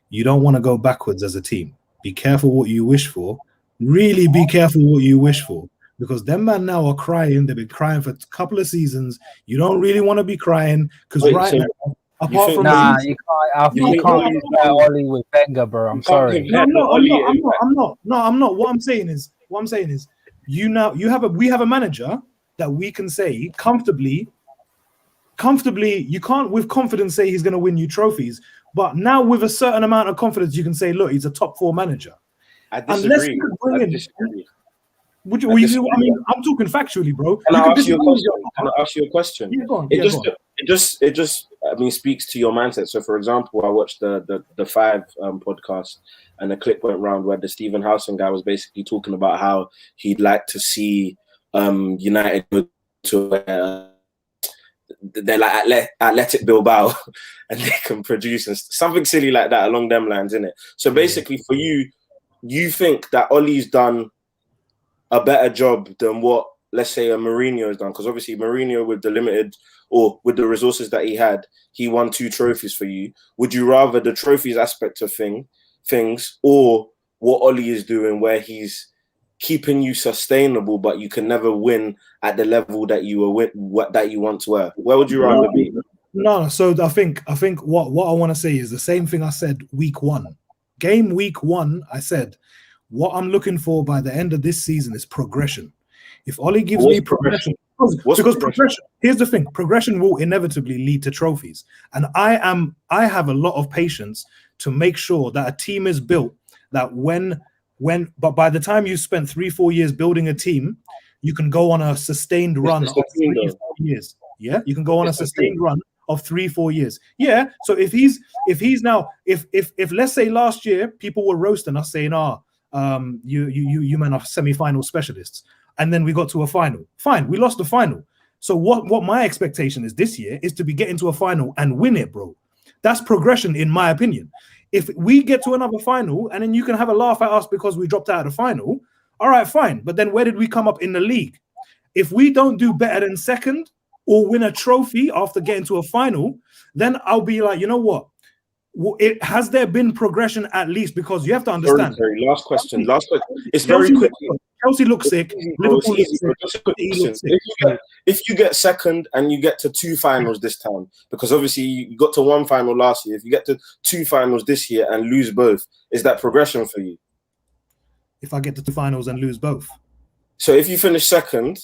S7: You don't want to go backwards as a team. Be careful what you wish for. Really be careful what you wish for. Because them man now are crying. They've been crying for a couple of seasons. You don't really want to be crying because now, apart from
S5: you can't compare Ollie with Wenger, bro. I'm sorry.
S7: No, I'm not. What I'm saying is, we have a manager that we can say comfortably. You can't with confidence say he's going to win you trophies, but now with a certain amount of confidence, you can say, look, he's a top 4 manager.
S4: I disagree.
S7: Would you? I mean, I'm talking factually, bro.
S4: Can I ask you a question? Yeah, go on. It just I mean speaks to your mindset. So, for example, I watched the 5 podcast, and a clip went around where the Stephen Howson guy was basically talking about how he'd like to see United go to they're like Athletic Bilbao, and they can produce and something silly like that along them lines, innit? So basically, for you think that Ollie's done a better job than what, let's say, a Mourinho has done? Because obviously Mourinho, with the limited or with the resources that he had, he won 2 trophies for you. Would you rather the trophies aspect of things or what Ollie is doing, where he's keeping you sustainable, but you can never win at the level that you once were? Where would you rather be?
S7: No, so I think what I want to say is the same thing I said week 1. Game week 1, I said, what I'm looking for by the end of this season is progression. If Ollie gives me progression, progression, here's the thing: progression will inevitably lead to trophies. And I have a lot of patience to make sure that a team is built that but by the time you spent 3-4 years building a team, you can go on a sustained run of 3-4 years. Yeah, you can go on a sustained run of 3-4 years. Yeah. So if let's say last year people were roasting us saying, you men are semi-final specialists, and then we got to a final. Fine, we lost the final. So what my expectation is this year is to be getting to a final and win it, bro. That's progression, in my opinion. If we get to another final and then you can have a laugh at us because we dropped out of the final, all right, fine. But then where did we come up in the league? If we don't do better than second or win a trophy after getting to a final, then I'll be like, you know what? Has there been progression at least? Because you have to understand.
S4: Sorry, last question. It's
S7: Chelsea,
S4: very quick.
S7: Chelsea looks sick.
S4: Bro,
S7: Liverpool
S4: it's easy,
S7: looks
S4: bro.
S7: sick.
S4: Just a quick
S7: City
S4: question.
S7: looks sick.
S4: If you get second and you get to 2 finals this time, because obviously you got to 1 final last year, if you get to 2 finals this year and lose both, is that progression for you?
S7: If I get to 2 finals and lose both.
S4: So if you finish second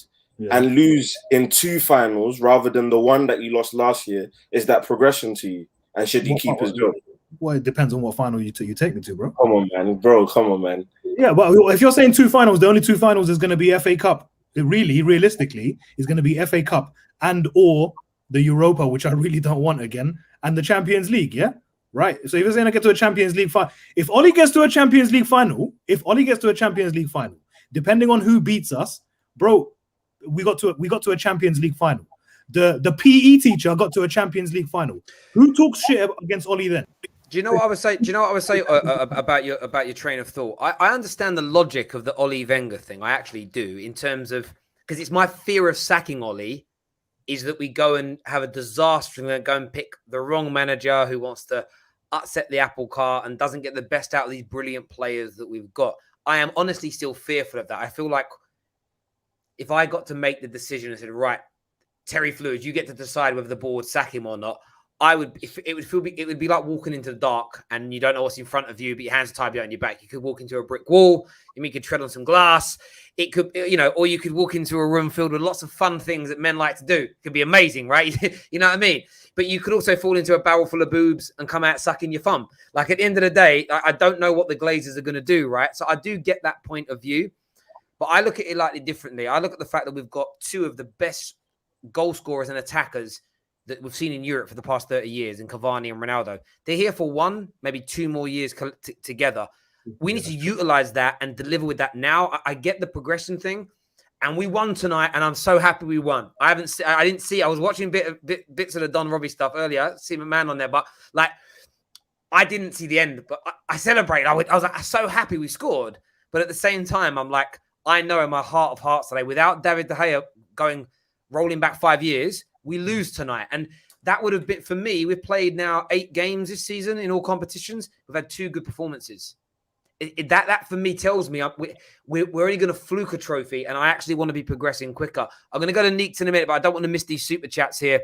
S4: and lose in 2 finals rather than the one that you lost last year, is that progression to you? And should you keep his job?
S7: Well, it depends on what final you take me to, bro.
S4: Come on, man. Bro, come on, man.
S7: Yeah, but if you're saying 2 finals, the only 2 finals is going to be FA Cup. It really, realistically, is going to be FA Cup and or the Europa, which I really don't want again, and the Champions League, yeah? Right. So if you're saying I get to a Champions League final, if Oli gets to a Champions League final, depending on who beats us, bro, we got to a Champions League final. The PE teacher got to a Champions League final. Who talks shit against Oli then?
S1: Do you know what I would say? About your train of thought? I understand the logic of the Oli Wenger thing. I actually do, in terms of, because it's my fear of sacking Oli is that we go and have a disaster and go and pick the wrong manager who wants to upset the apple cart and doesn't get the best out of these brilliant players that we've got. I am honestly still fearful of that. I feel like if I got to make the decision and said, right, Terry Fluid, you get to decide whether the board would sack him or not, it would be like walking into the dark and you don't know what's in front of you, but your hands are tied behind your back. You could walk into a brick wall. You could tread on some glass. It could, or you could walk into a room filled with lots of fun things that men like to do. It could be amazing, right? You know what I mean? But you could also fall into a barrel full of boobs and come out sucking your thumb. Like, at the end of the day, I don't know what the Glazers are going to do, right? So I do get that point of view, but I look at it slightly differently. I look at the fact that we've got 2 of the best goal scorers and attackers that we've seen in Europe for the past 30 years in Cavani and Ronaldo. They're here for 1, maybe 2 more years together. We need to utilize that and deliver with that now. I get the progression thing, and we won tonight, and I'm so happy we won. I was watching bits of the Don Robbie stuff earlier, see my man on there, but like, I didn't see the end, but I celebrated. I was like, I'm so happy we scored. But at the same time, I'm like, I know in my heart of hearts today, without David De Gea rolling back 5 years, we lose tonight. And that would have been, for me, we've played now 8 games this season in all competitions. We've had 2 good performances. That for me tells me we're only going to fluke a trophy, and I actually want to be progressing quicker. I'm going to go to Neeks in a minute, but I don't want to miss these super chats here.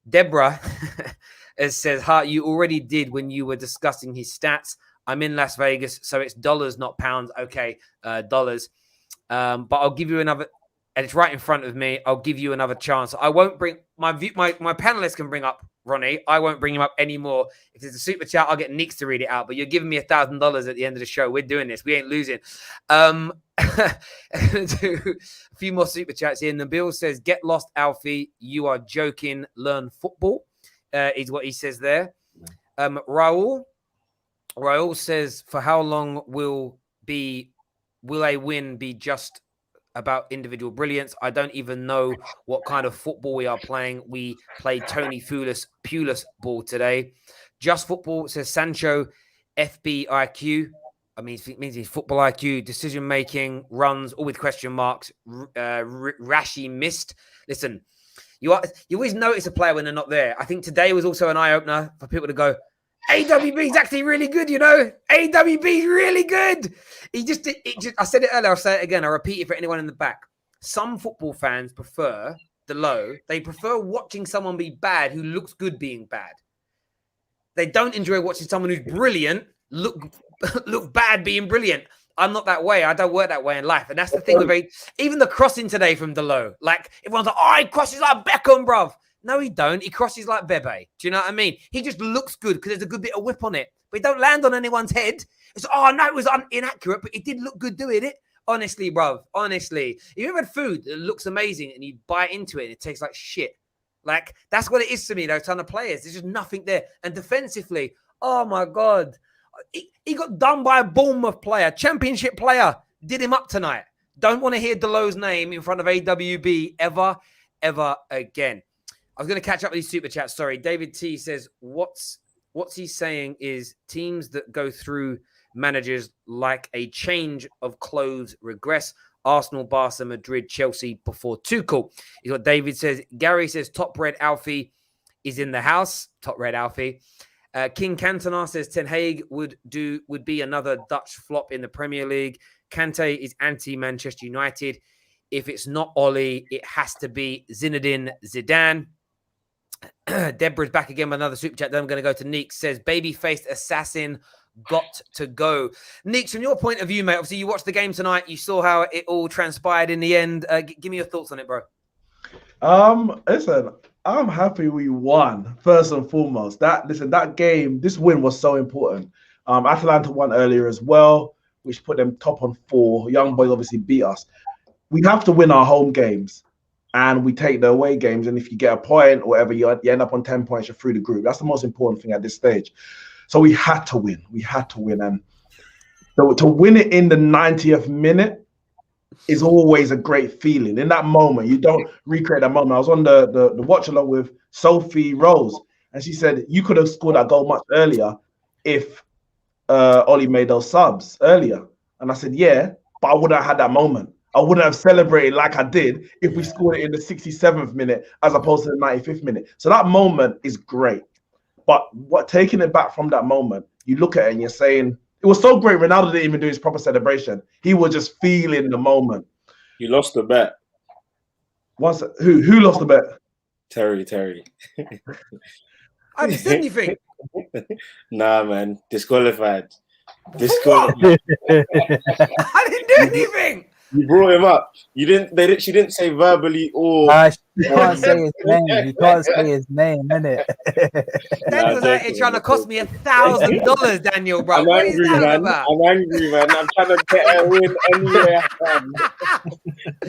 S1: Deborah says, Hart, you already did when you were discussing his stats. I'm in Las Vegas, so it's dollars, not pounds. Okay, dollars. But I'll give you another... And it's right in front of me. I'll give you another chance. I won't bring my panelists can bring up Ronnie. I won't bring him up anymore. If there's a super chat, I'll get Neeks to read it out. But you're giving me $1,000 at the end of the show. We're doing this. We ain't losing. I'm gonna do a few more super chats here. Nabil says, "Get lost, Alfie. You are joking. Learn football." Is what he says there. Raul says, "For how long will a win be just about individual brilliance? I don't even know what kind of football we are playing. We played Tony Pulis ball today. Just football," says Sancho. FBIQ. I mean, it means he's football IQ, decision making, runs, all with question marks. Rashi missed. Listen, you always notice a player when they're not there. I think today was also an eye opener for people to go, AWB is actually really good, you know. AWB is really good. I said it earlier, I'll say it again. I'll repeat it for anyone in the back. Some football fans prefer they prefer watching someone be bad who looks good being bad. They don't enjoy watching someone who's brilliant look bad being brilliant. I'm not that way. I don't work that way in life. And that's the thing with even the crossing today from Delo. Like, everyone's like, oh, he crosses like Beckham, bruv. No, he don't. He crosses like Bebe. Do you know what I mean? He just looks good because there's a good bit of whip on it. But he don't land on anyone's head. It's, oh, no, it was inaccurate, but it did look good doing it. Honestly, bruv. Honestly. If you ever had food that looks amazing and you bite into it and it tastes like shit. Like, that's what it is to me, those ton of players. There's just nothing there. And defensively, oh, my God. He got done by a Bournemouth player, championship player, did him up tonight. Don't want to hear Delo's name in front of AWB ever again. I was going to catch up with these super chats. Sorry. David T says, what's he saying is teams that go through managers like a change of clothes regress. Arsenal, Barca, Madrid, Chelsea before Tuchel is what David says. Gary says, Top Red Alfie is in the house. Top Red Alfie. King Cantona says Ten Hag would be another Dutch flop in the Premier League. Kante is anti-Manchester United. If it's not Oli, it has to be Zinedine Zidane. Deborah's back again with another super chat. Then I'm going to go to Neek. Says, baby-faced assassin got to go. Neek, from your point of view, mate, obviously you watched the game tonight. You saw how it all transpired in the end. Give me your thoughts on it, bro.
S8: Listen, I'm happy we won, first and foremost. That game, this win was so important. Atalanta won earlier as well, which put them top on 4. Young Boys obviously beat us. We have to win our home games, and we take the away games. And if you get a point or whatever, you end up on 10 points, you're through the group. That's the most important thing at this stage. So we had to win. And to win it in the 90th minute is always a great feeling. In that moment, you don't recreate that moment. I was on the watch along with Sophie Rose, and she said, you could have scored that goal much earlier if Oli made those subs earlier. And I said, yeah, but I wouldn't have had that moment. I wouldn't have celebrated like I did if we scored it in the 67th minute as opposed to the 95th minute. So that moment is great. But taking it back from that moment, you look at it and you're saying, it was so great. Ronaldo didn't even do his proper celebration. He was just feeling the moment.
S4: You lost the bet.
S8: Who lost the bet?
S4: Terry.
S1: I haven't said anything.
S4: Nah, man. Disqualified. I
S1: didn't do anything.
S4: You brought him up. You didn't. She didn't say verbally or.
S5: You can't say his name. You can't say his name, innit?
S1: Daniel's out here trying to cost me $1,000, Daniel, bro.
S4: I'm
S1: What
S4: angry,
S1: is that
S4: man.
S1: about?
S4: I'm angry, man. I'm trying to get a win anywhere I can.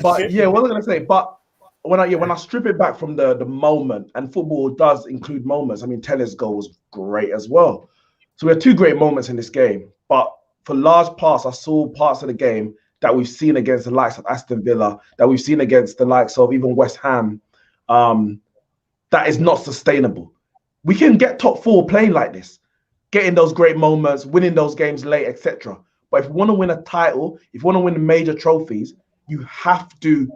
S8: But yeah, what was I gonna say? But when I strip it back from the moment, and football does include moments. I mean, Teller's goal was great as well. So we had 2 great moments in this game. But for large parts, I saw parts of the game that we've seen against the likes of Aston Villa, that we've seen against the likes of even West Ham, that is not sustainable. We can get top 4 playing like this, getting those great moments, winning those games late, etc. But if you want to win a title, if you want to win the major trophies, you have to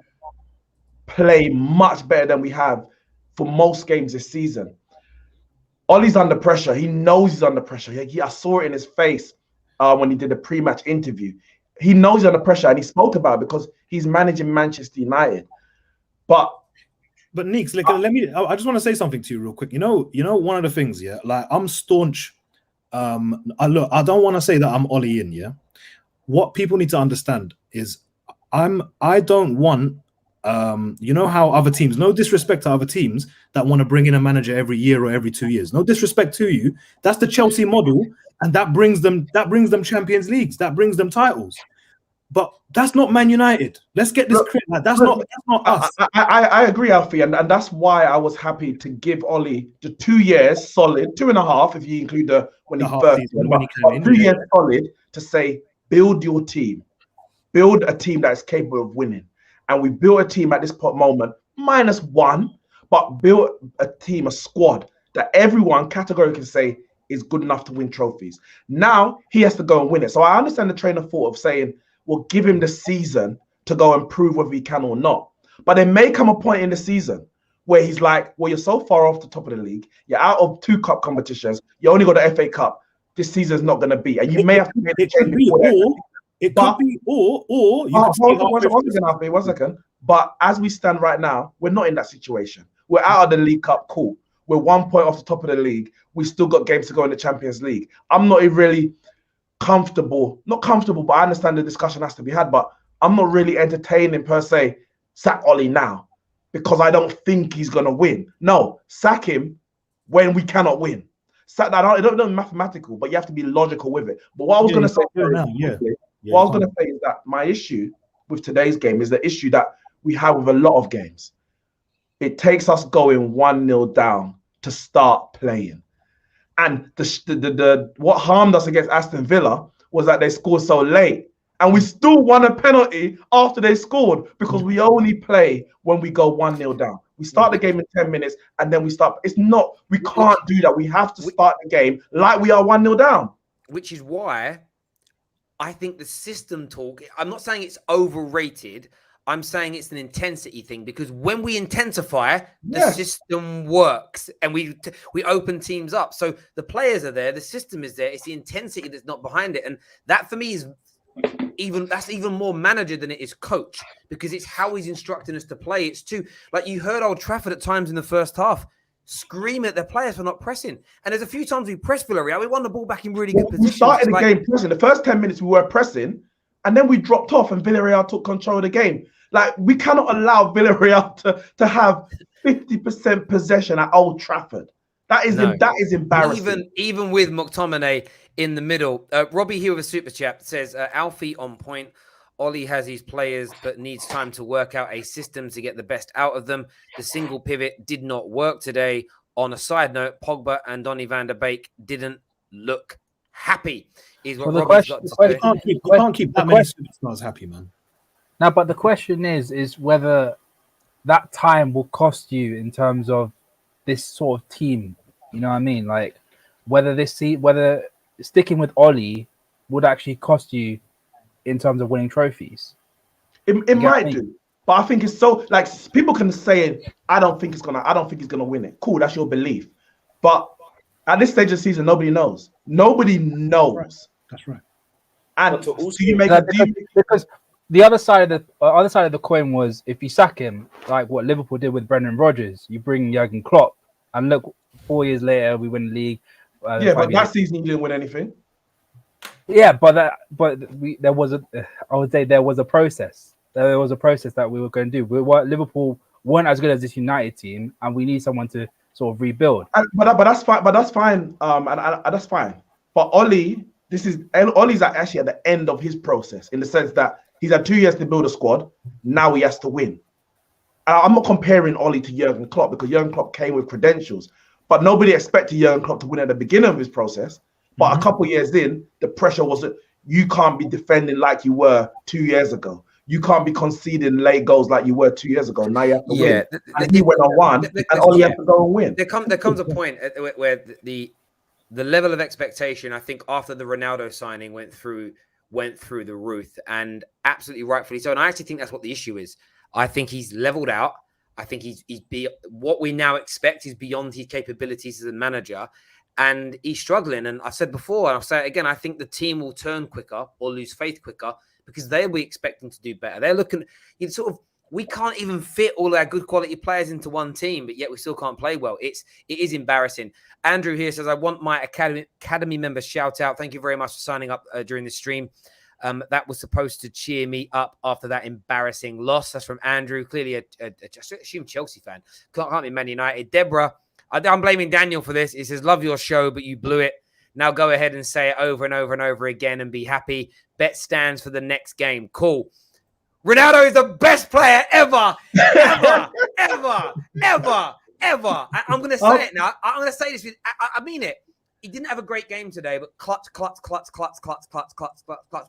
S8: play much better than we have for most games this season. Ollie's under pressure. He knows he's under pressure. I saw it in his face when he did a pre-match interview. He knows he's under pressure, and he spoke about it because he's managing Manchester United. But
S7: Neeks, I just want to say something to you real quick. You know, one of the things, yeah, like I'm staunch. I don't want to say that I'm Ollie in, yeah. What people need to understand is I don't want you know how other teams, no disrespect to other teams that want to bring in a manager every year or every 2 years. No disrespect to you. That's the Chelsea model, and that brings them Champions Leagues, that brings them titles. But that's not Man United. Let's get this clear. Like, that's not us.
S8: I agree, Alfie, and that's why I was happy to give Ollie the 2 years solid, 2.5 if you include when he came in, 2 years solid to say build your team, build a team that is capable of winning. And we built a team at this moment, -1, but built a team, a squad that everyone categorically can say is good enough to win trophies. Now he has to go and win it. So I understand the train of thought of saying, well, give him the season to go and prove whether he can or not. But there may come a point in the season where he's like, well, you're so far off the top of the league. You're out of 2 cup competitions. You only got the FA Cup. This season's not going to be. And you may have to make a change before that.
S7: It could be, or you could
S8: one second. But as we stand right now, we're not in that situation. We're out of the League Cup, cool. We're 1 point off the top of the league. We still got games to go in the Champions League. I'm not really not comfortable, but I understand the discussion has to be had. But I'm not really entertaining per se, sack Ollie now, because I don't think he's gonna win. No, sack him when we cannot win. Sack that. I don't know mathematical, but you have to be logical with it. But what I was gonna say, what I was gonna say is that my issue with today's game is the issue that we have with a lot of games. It takes us going 1-0 down to start playing. And the what harmed us against Aston Villa was that they scored so late. And we still won a penalty after they scored because we only play when we go 1-0 down. We start the game in 10 minutes and then we start. We can't do that. We have to start the game like we are 1-0 down.
S1: Which is why I think the system talk, I'm not saying it's overrated. I'm saying it's an intensity thing because when we intensify, the
S8: Yes.
S1: system works and we open teams up. So the players are there, the system is there. It's the intensity that's not behind it, and that for me is even more manager than it is coach because it's how he's instructing us to play. It's too like you heard Old Trafford at times in the first half scream at their players for not pressing, and there's a few times we pressed Villarreal. We won the ball back in really good
S8: We
S1: positions.
S8: started the game pressing. The first 10 minutes we were pressing, and then we dropped off, and Villarreal took control of the game. Like we cannot allow Villarreal to have 50% possession at Old Trafford. That is embarrassing.
S1: Even with McTominay in the middle. Robbie here with a super chat says, Alfie on point. Ollie has his players, but needs time to work out a system to get the best out of them. The single pivot did not work today. On a side note, Pogba and Donny van der Beek didn't look happy. Is what Robbie's got to say.
S7: You can't keep that many superstars happy, man.
S5: Now, but the question is whether that time will cost you in terms of this sort of team. You know what I mean? Like whether sticking with Ollie would actually cost you in terms of winning trophies.
S8: It might do, but I think it's so like people can say I don't think he's gonna win it. Cool, that's your belief. But at this stage of the season, nobody knows. Nobody knows.
S7: That's right.
S8: And
S4: But also,
S8: do you make
S5: because the other side of the coin was if you sack him, like what Liverpool did with Brendan Rodgers, you bring Jurgen Klopp, and look, 4 years later we win the league.
S8: but that season you didn't win anything.
S5: Yeah, there was a process. There was a process that we were going to do. Liverpool weren't as good as this United team, and we need someone to sort of rebuild.
S8: But that's fine. And that's fine. But Ollie's actually at the end of his process in the sense that he's had 2 years to build a squad. Now he has to win. I'm not comparing Ollie to Jurgen Klopp because Jurgen Klopp came with credentials, but nobody expected Jurgen Klopp to win at the beginning of his process. But a couple of years in, the pressure was that you can't be defending like you were 2 years ago. You can't be conceding late goals like you were 2 years ago. Now you have to win. And he went on one, and Ollie has to go and win.
S1: There comes a point where the level of expectation, I think, after the Ronaldo signing went through the roof, and absolutely rightfully so. And I actually think that's what the issue is. I think he's leveled out. I think what we now expect is beyond his capabilities as a manager, and he's struggling. And I've said before, and I'll say it again, I think the team will turn quicker or lose faith quicker because they'll be expecting to do better. They're looking, we can't even fit all our good quality players into one team, but yet we still can't play well. It is embarrassing. Andrew here says, I want my academy members shout out. Thank you very much for signing up during the stream. That was supposed to cheer me up after that embarrassing loss. That's from Andrew, clearly I assume Chelsea fan. Can't be Man United. Deborah, I'm blaming Daniel for this. He says, love your show, but you blew it. Now go ahead and say it over and over and over again and be happy. Bet stands for the next game. Cool. Ronaldo is the best player ever. Ever. I'm going to say it now. I'm going to say this. I mean it. He didn't have a great game today, but clutch.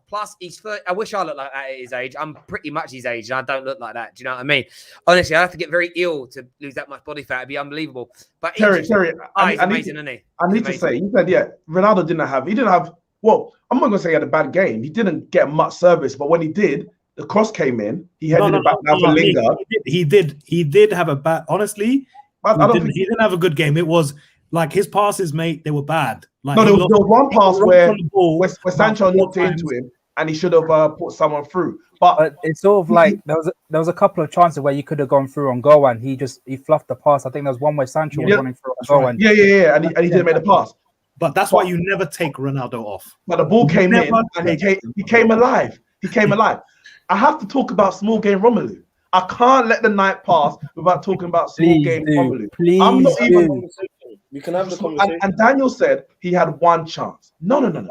S1: Plus, he's 30. I wish I looked like that at his age. I'm pretty much his age, and I don't look like that. Do you know what I mean? Honestly, I have to get very ill to lose that much body fat. It'd be unbelievable. But
S8: Terry,
S1: he's amazing, isn't he?
S8: I need to say, you said, Ronaldo didn't have. Well, I'm not going to say he had a bad game. He didn't get much service, but when he did, the cross came in. He headed it back down for Lingard.
S7: He did have a bad. Honestly, he didn't have a good game. It was. Like his passes, mate, they were bad. Like
S8: there was one pass where Sancho knocked into him, and he should have put someone through. But
S5: it's sort of like there was a couple of chances where you could have gone through on goal, and he fluffed the pass. I think there was one where Sancho was running through on goal, and
S8: he didn't make the pass.
S7: But that's why you never take Ronaldo off.
S8: But the ball came in, and he came alive. He came alive. I have to talk about small game Romelu. I can't let the night pass without talking about small game Romelu. I'm not even.
S4: We can have the conversation.
S8: And Daniel said he had one chance. No.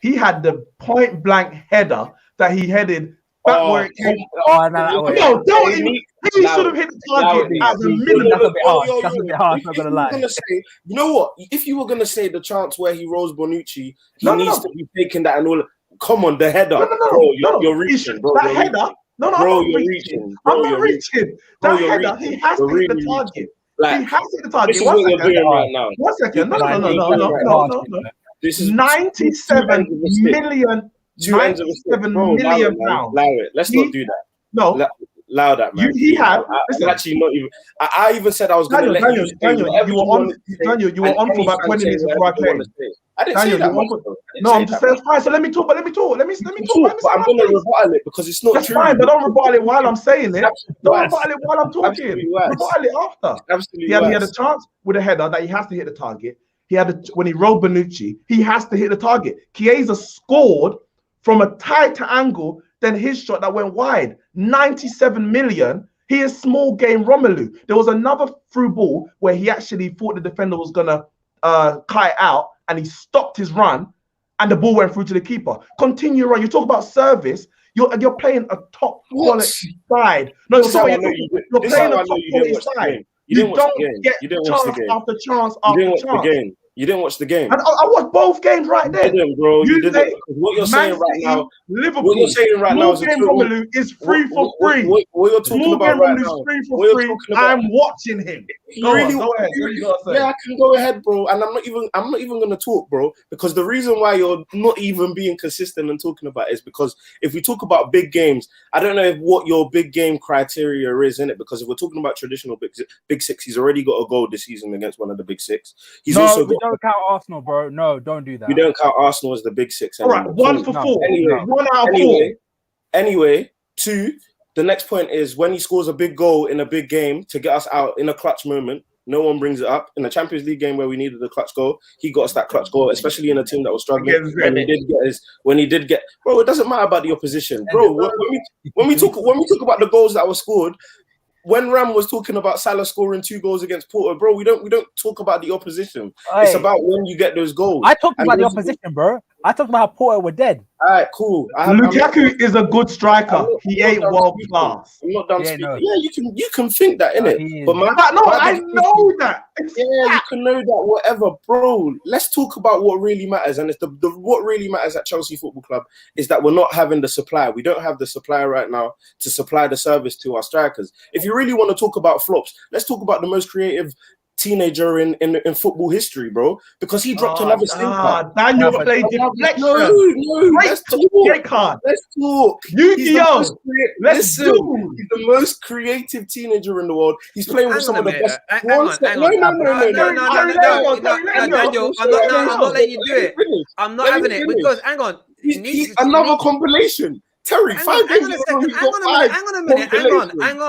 S8: He had the point blank header that he headed back where it came. Don't even. He should have hit the target as a minimum.
S5: That's a bit harsh. That's a bit harsh. I'm gonna lie.
S4: You know what? If you were gonna say the chance where he rose Bonucci, he needs to be taking that and all. Come on, the header, bro. You're reaching, bro.
S8: That header. No, you're reaching. I'm not reaching. That header, he has to hit the target. He has to hit the target.
S4: This is what you're doing right now.
S8: 1 second. No. This is 97 million. 97 million pounds.
S4: Let's not do that.
S8: No,
S4: allow that, man.
S8: He had.
S4: I'm actually not even. I even said I was going to let you say whatever
S8: you were on. Daniel, you were on for about 20 minutes before I came.
S4: I didn't say that much.
S8: No, I'm just saying. Fine. So let me talk. But let me talk. Let me talk.
S4: But I'm going to rebuttal it because it's not
S8: That's
S4: true.
S8: fine, but don't rebuttal it while I'm saying it. Don't
S4: Absolutely
S8: rebuttal it while I'm talking.
S4: Absolutely worse.
S8: Rebuttal it after.
S4: Absolutely
S8: He had a
S4: worse.
S8: chance with a header that he has to hit the target. He had when he rolled Bonucci, he has to hit the target. Chiesa scored from a tighter angle than his shot that went wide. 97 million. He is small game Romelu. There was another through ball where he actually thought the defender was gonna cut it out, and he stopped his run, and the ball went through to the keeper. Continue run. You talk about service. You're playing a top quality side. No, you're playing a top quality side. You don't get chance after chance after chance.
S4: You didn't watch the game.
S8: And I watched both games right there.
S4: You didn't, bro. You didn't. What you're saying right now,
S8: Liverpool.
S4: what you're saying right now is
S8: Romelu is free for free.
S4: What you're talking about right now?
S8: Free for free. I'm watching him. Go ahead.
S4: Yeah, I can go ahead, bro. And I'm not even gonna talk, bro, because the reason why you're not even being consistent and talking about it is because if we talk about big games, I don't know what your big game criteria is in it. Because if we're talking about traditional big six, he's already got a goal this season against one of the big six. He's also got.
S5: Don't count Arsenal, bro. No, don't do that.
S4: We don't count Arsenal as the big six.
S8: All right, 1 for 4.
S4: Anyway,
S8: 1 out of 4.
S4: Anyway, 2. The next point is when he scores a big goal in a big game to get us out in a clutch moment. No one brings it up. In the Champions League game where we needed a clutch goal, he got us that clutch goal, especially in a team that was struggling. When he did get, bro, it doesn't matter about the opposition, bro. When we talk about the goals that were scored. When Ram was talking about Salah scoring 2 goals against Porto, bro, we don't talk about the opposition. It's about when you get those goals.
S5: I talked about the opposition, bro. I talked about how Porto were dead.
S4: All right, cool.
S8: Lukaku is a good striker. He ain't world class.
S4: I'm not done speaking. No. Yeah, you can think that, innit? But
S8: I know that.
S4: Yeah, you can know that, whatever, bro. Let's talk about what really matters. And it's what really matters at Chelsea Football Club is that we're not having the supply. We don't have the supply right now to supply the service to our strikers. If you really want to talk about flops, let's talk about the most creative teenager in football history, bro, because he dropped another stinker.
S8: Daniel played deflection.
S4: No, let's talk. Let's talk.
S8: Yu-Gi-Oh!
S4: He's the most creative teenager in the world. He's playing with some of the best.
S1: No, Daniel, I'm not letting you do it. I'm not having it because hang on.
S4: Another compilation. Terry,
S1: hang on a minute. Hang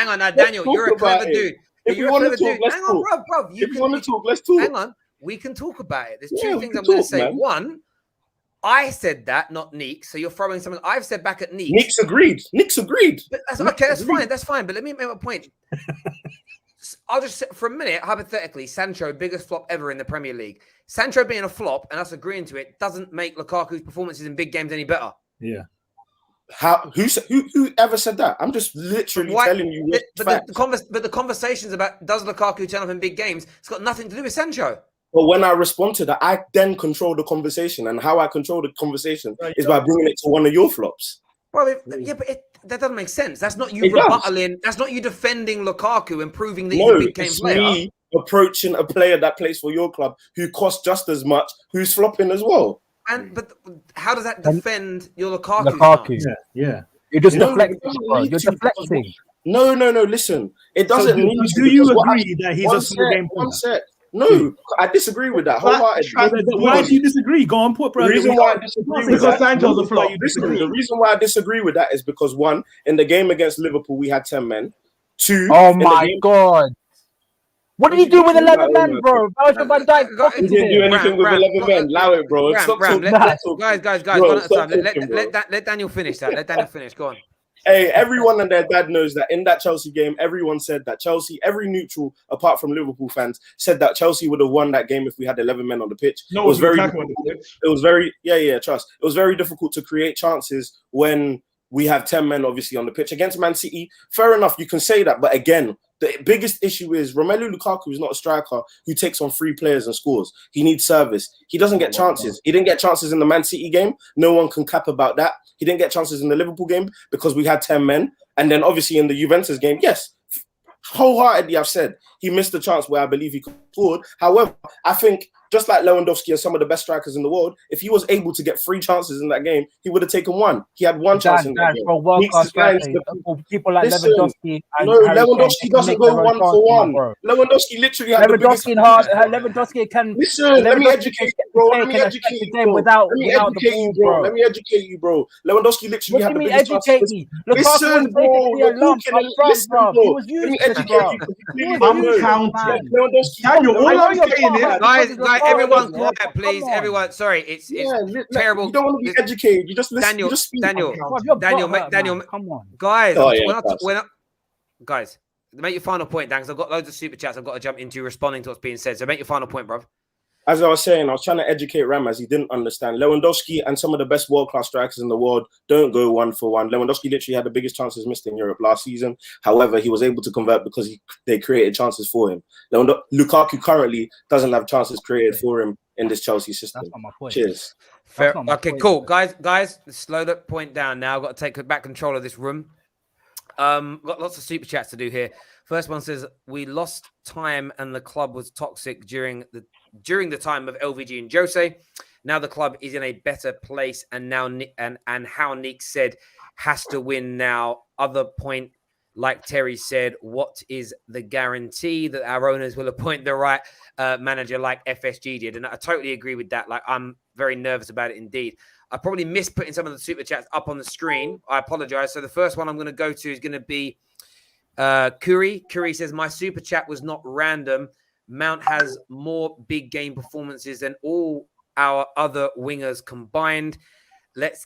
S1: on. Now, Daniel, you're a clever dude.
S4: If you want to talk, let's talk.
S1: Bro.
S4: If you want to talk, let's talk.
S1: Hang on. We can talk about it. There's 2 things I'm going to say. Man. One, I said that, not Neek. So you're throwing something I've said back at Neek.
S4: Nick's agreed. But
S1: that's fine. But let me make a point. I'll just, for a minute, hypothetically, Sancho, biggest flop ever in the Premier League. Sancho being a flop and us agreeing to it doesn't make Lukaku's performances in big games any better.
S7: Yeah.
S4: Who ever said that? I'm just literally telling you.
S1: But the conversations about does Lukaku turn up in big games, it's got nothing to do with Sancho.
S4: But when I respond to that, I then control the conversation, and how I control the conversation is by bringing it to one of your flops.
S1: Well, that doesn't make sense. That's not you rebuttaling. That's not you defending Lukaku and proving that he's a big game player.
S4: Me approaching a player that plays for your club who costs just as much, who's flopping as well.
S1: But how does that defend your Lukaku?
S7: Yeah.
S5: You're just deflecting. You're deflecting.
S4: No. Listen, it doesn't.
S7: Do you agree that he's a small game player?
S4: One set. No, I disagree with that wholeheartedly.
S7: Why do you disagree? Go on, put.
S4: The reason why I disagree with that,
S8: Sancho's a flop.
S4: The reason why I disagree with that is because 1, in the game against Liverpool, we had 10 men. 2,
S5: oh my God. What did he do with 11 men, bro? Virgil van Dijk.
S4: He didn't do anything with 11 men. Allow it, bro.
S1: Guys. Let Daniel finish that. Let Daniel finish. Go on.
S4: Hey, everyone and their dad knows that in that Chelsea game, everyone said that Chelsea, every neutral, apart from Liverpool fans, said that Chelsea would have won that game if we had 11 men on the pitch.
S8: No, it was very difficult.
S4: Trust. It was very difficult to create chances when we have 10 men, obviously, on the pitch. Against Man City, fair enough, you can say that. But again, the biggest issue is Romelu Lukaku is not a striker who takes on 3 players and scores. He needs service. He doesn't get chances. He didn't get chances in the Man City game. No one can cap about that. He didn't get chances in the Liverpool game because we had 10 men. And then obviously in the Juventus game, yes, wholeheartedly I've said he missed the chance where I believe he could have scored. However, I think just like Lewandowski and some of the best strikers in the world, if he was able to get 3 chances in that game, he would have taken 1. He had 1 chance in that game.
S5: For world-class strikers, for people like Lewandowski and Harry
S4: Lewandowski
S5: Kane,
S4: doesn't go 1 for 1. Lewandowski literally had
S5: Lewandowski can.
S4: Listen, let me educate you, bro. Let me educate you, bro.
S5: Without
S4: Let
S5: the ball, bro.
S4: Let me educate you, bro. Lewandowski literally had the biggest
S5: educate me?
S4: Listen, bro. Listen, bro. Let me educate you.
S8: I'm counting. Daniel, all I'm saying is,
S1: guys, everyone quiet, please. Everyone, sorry, it's terrible.
S4: You don't want to be educated. You just listen.
S1: Daniel,
S5: come on,
S1: guys. Guys, make your final point, Dan, because I've got loads of super chats I've got to jump into responding to what's being said. So make your final point, bruv.
S4: As I was saying, I was trying to educate Ram as he didn't understand. Lewandowski and some of the best world-class strikers in the world don't go 1 for 1. Lewandowski literally had the biggest chances missed in Europe last season. However, he was able to convert because they created chances for him. Lukaku currently doesn't have chances created for him in this Chelsea system.
S5: That's not my point.
S4: Cheers.
S1: Fair. Okay, cool. Guys, slow that point down now. I've got to take back control of this room. Got lots of super chats to do here. First one says, we lost time and the club was toxic during the time of LVG and Jose. Now the club is in a better place, and now and how Nick said has to win now. Other point, like Terry said, what is the guarantee that our owners will appoint the right manager like FSG did? And I totally agree with that. Like, I'm very nervous about it indeed. I probably missed putting some of the super chats up on the screen. I apologize. So the first one I'm going to go to is going to be Curry. Curry says, my super chat was not random. Mount has more big game performances than all our other wingers combined. Yet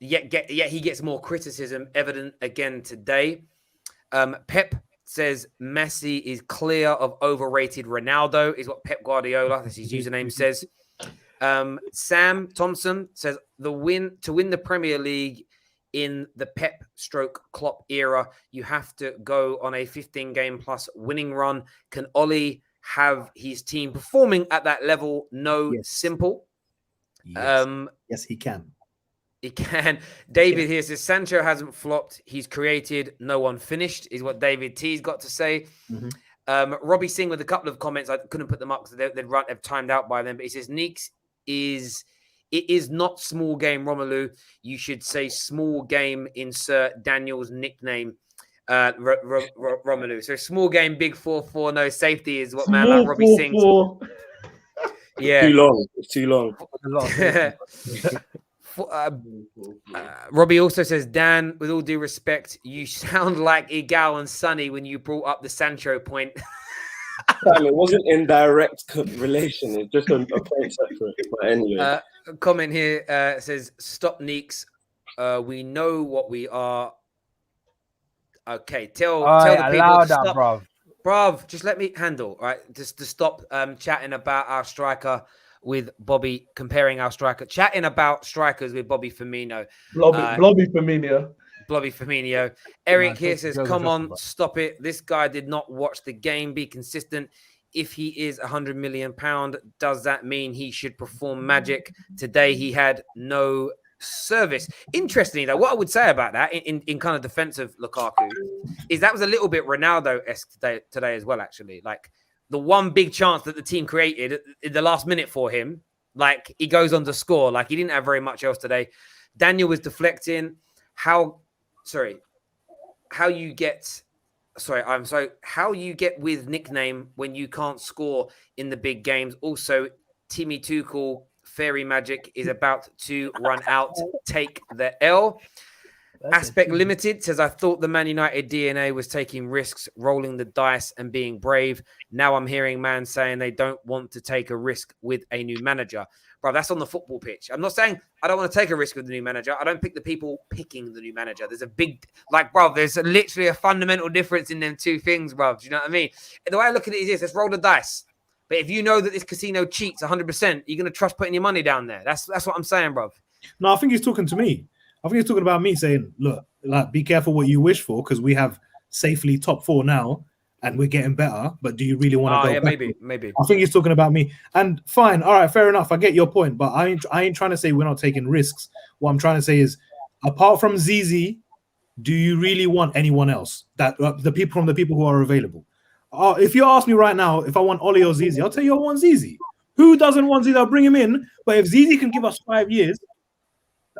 S1: he gets more criticism evident again today. Pep says Messi is clear of overrated Ronaldo, is what Pep Guardiola, that's his username, says. Sam Thompson says to win the Premier League in the Pep / Klopp era, you have to go on a 15-game plus winning run. Can Oli have his team performing at that level? No, yes. Simple.
S7: Yes, he can.
S1: He can. David here says Sancho hasn't flopped. He's created. No one finished, is what David T's got to say. Mm-hmm. Robbie Singh with a couple of comments. I couldn't put them up because they've timed out by them. But he says Neeks it is not small game, Romelu. You should say small game, insert Daniel's nickname, Romelu. So small game, big 4-4, no safety is what man like Robbie sings. Yeah.
S4: Too long. It's too long.
S1: Robbie also says, Dan, with all due respect, you sound like Igal and Sonny when you brought up the Sancho point.
S4: It wasn't in direct relation. It's just a point separate. But anyway.
S1: Comment here says, stop Neeks. We know what we are. Okay, tell the people to stop. Bruv, just let me handle, right? Just to stop chatting about our striker with Bobby, comparing our striker, chatting about strikers with Bobby Firmino.
S8: Blobby Firmino.
S1: Eric here says, come on, stop it. This guy did not watch the game. Be consistent. If he is £100 million, does that mean he should perform magic? Today, he had no service. Interestingly, though, what I would say about that in kind of defense of Lukaku is that was a little bit Ronaldo-esque today as well, actually. Like, the one big chance that the team created in the last minute for him, like, he goes on to score. Like, he didn't have very much else today. Daniel was deflecting. How you get with nickname when you can't score in the big games. Also, Timmy Tuchel, Fairy Magic is about to run out. Take the L. Aspect Limited says, I thought the Man United DNA was taking risks, rolling the dice and being brave. Now I'm hearing man saying they don't want to take a risk with a new manager. Bro, that's on the football pitch. I'm not saying I don't want to take a risk with the new manager. I don't pick the people picking the new manager. There's a big, there's literally a fundamental difference in them two things, bro. Do you know what I mean? And the way I look at it is this, let's roll the dice. But if you know that this casino cheats 100%, you're going to trust putting your money down there. That's what I'm saying, bro.
S7: No, I think he's talking to me. I think he's talking about me saying, look, be careful what you wish for because we have safely top 4 now and we're getting better. But do you really want to go back?
S1: Maybe.
S7: I think he's talking about me. And fine. All right, fair enough. I get your point. But I ain't trying to say we're not taking risks. What I'm trying to say is, apart from Zizi, do you really want anyone else? That the people who are available? If you ask me right now if I want Oli or Zizi, I'll tell you I want Zizi. Who doesn't want Zizi? I'll bring him in. But if Zizi can give us 5 years,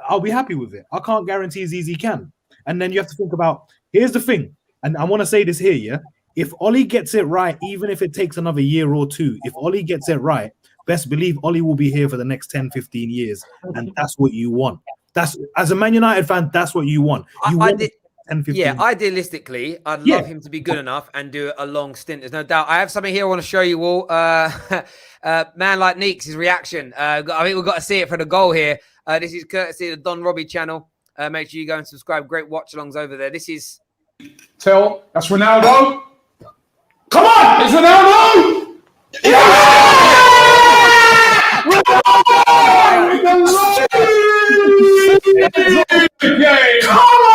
S7: I'll be happy with it. I can't guarantee Zizi can. And then you have to think about, here's the thing, and I want to say this here, yeah? If Oli gets it right, even if it takes another year or two, if Oli gets it right, best believe Oli will be here for the next 10, 15 years. And that's what you want. That's, as a Man United fan, that's what you want. You want 10, 15
S1: yeah,
S7: years.
S1: idealistically, I'd love him to be good enough and do a long stint. There's no doubt. I have something here I want to show you all. Man like Neeks, his reaction. I think we've got to see it for the goal here. This is courtesy of the Don Robbie channel. Make sure you go and subscribe. Great watch-alongs over there. This is...
S2: That's Ronaldo. Come on! It's Ronaldo!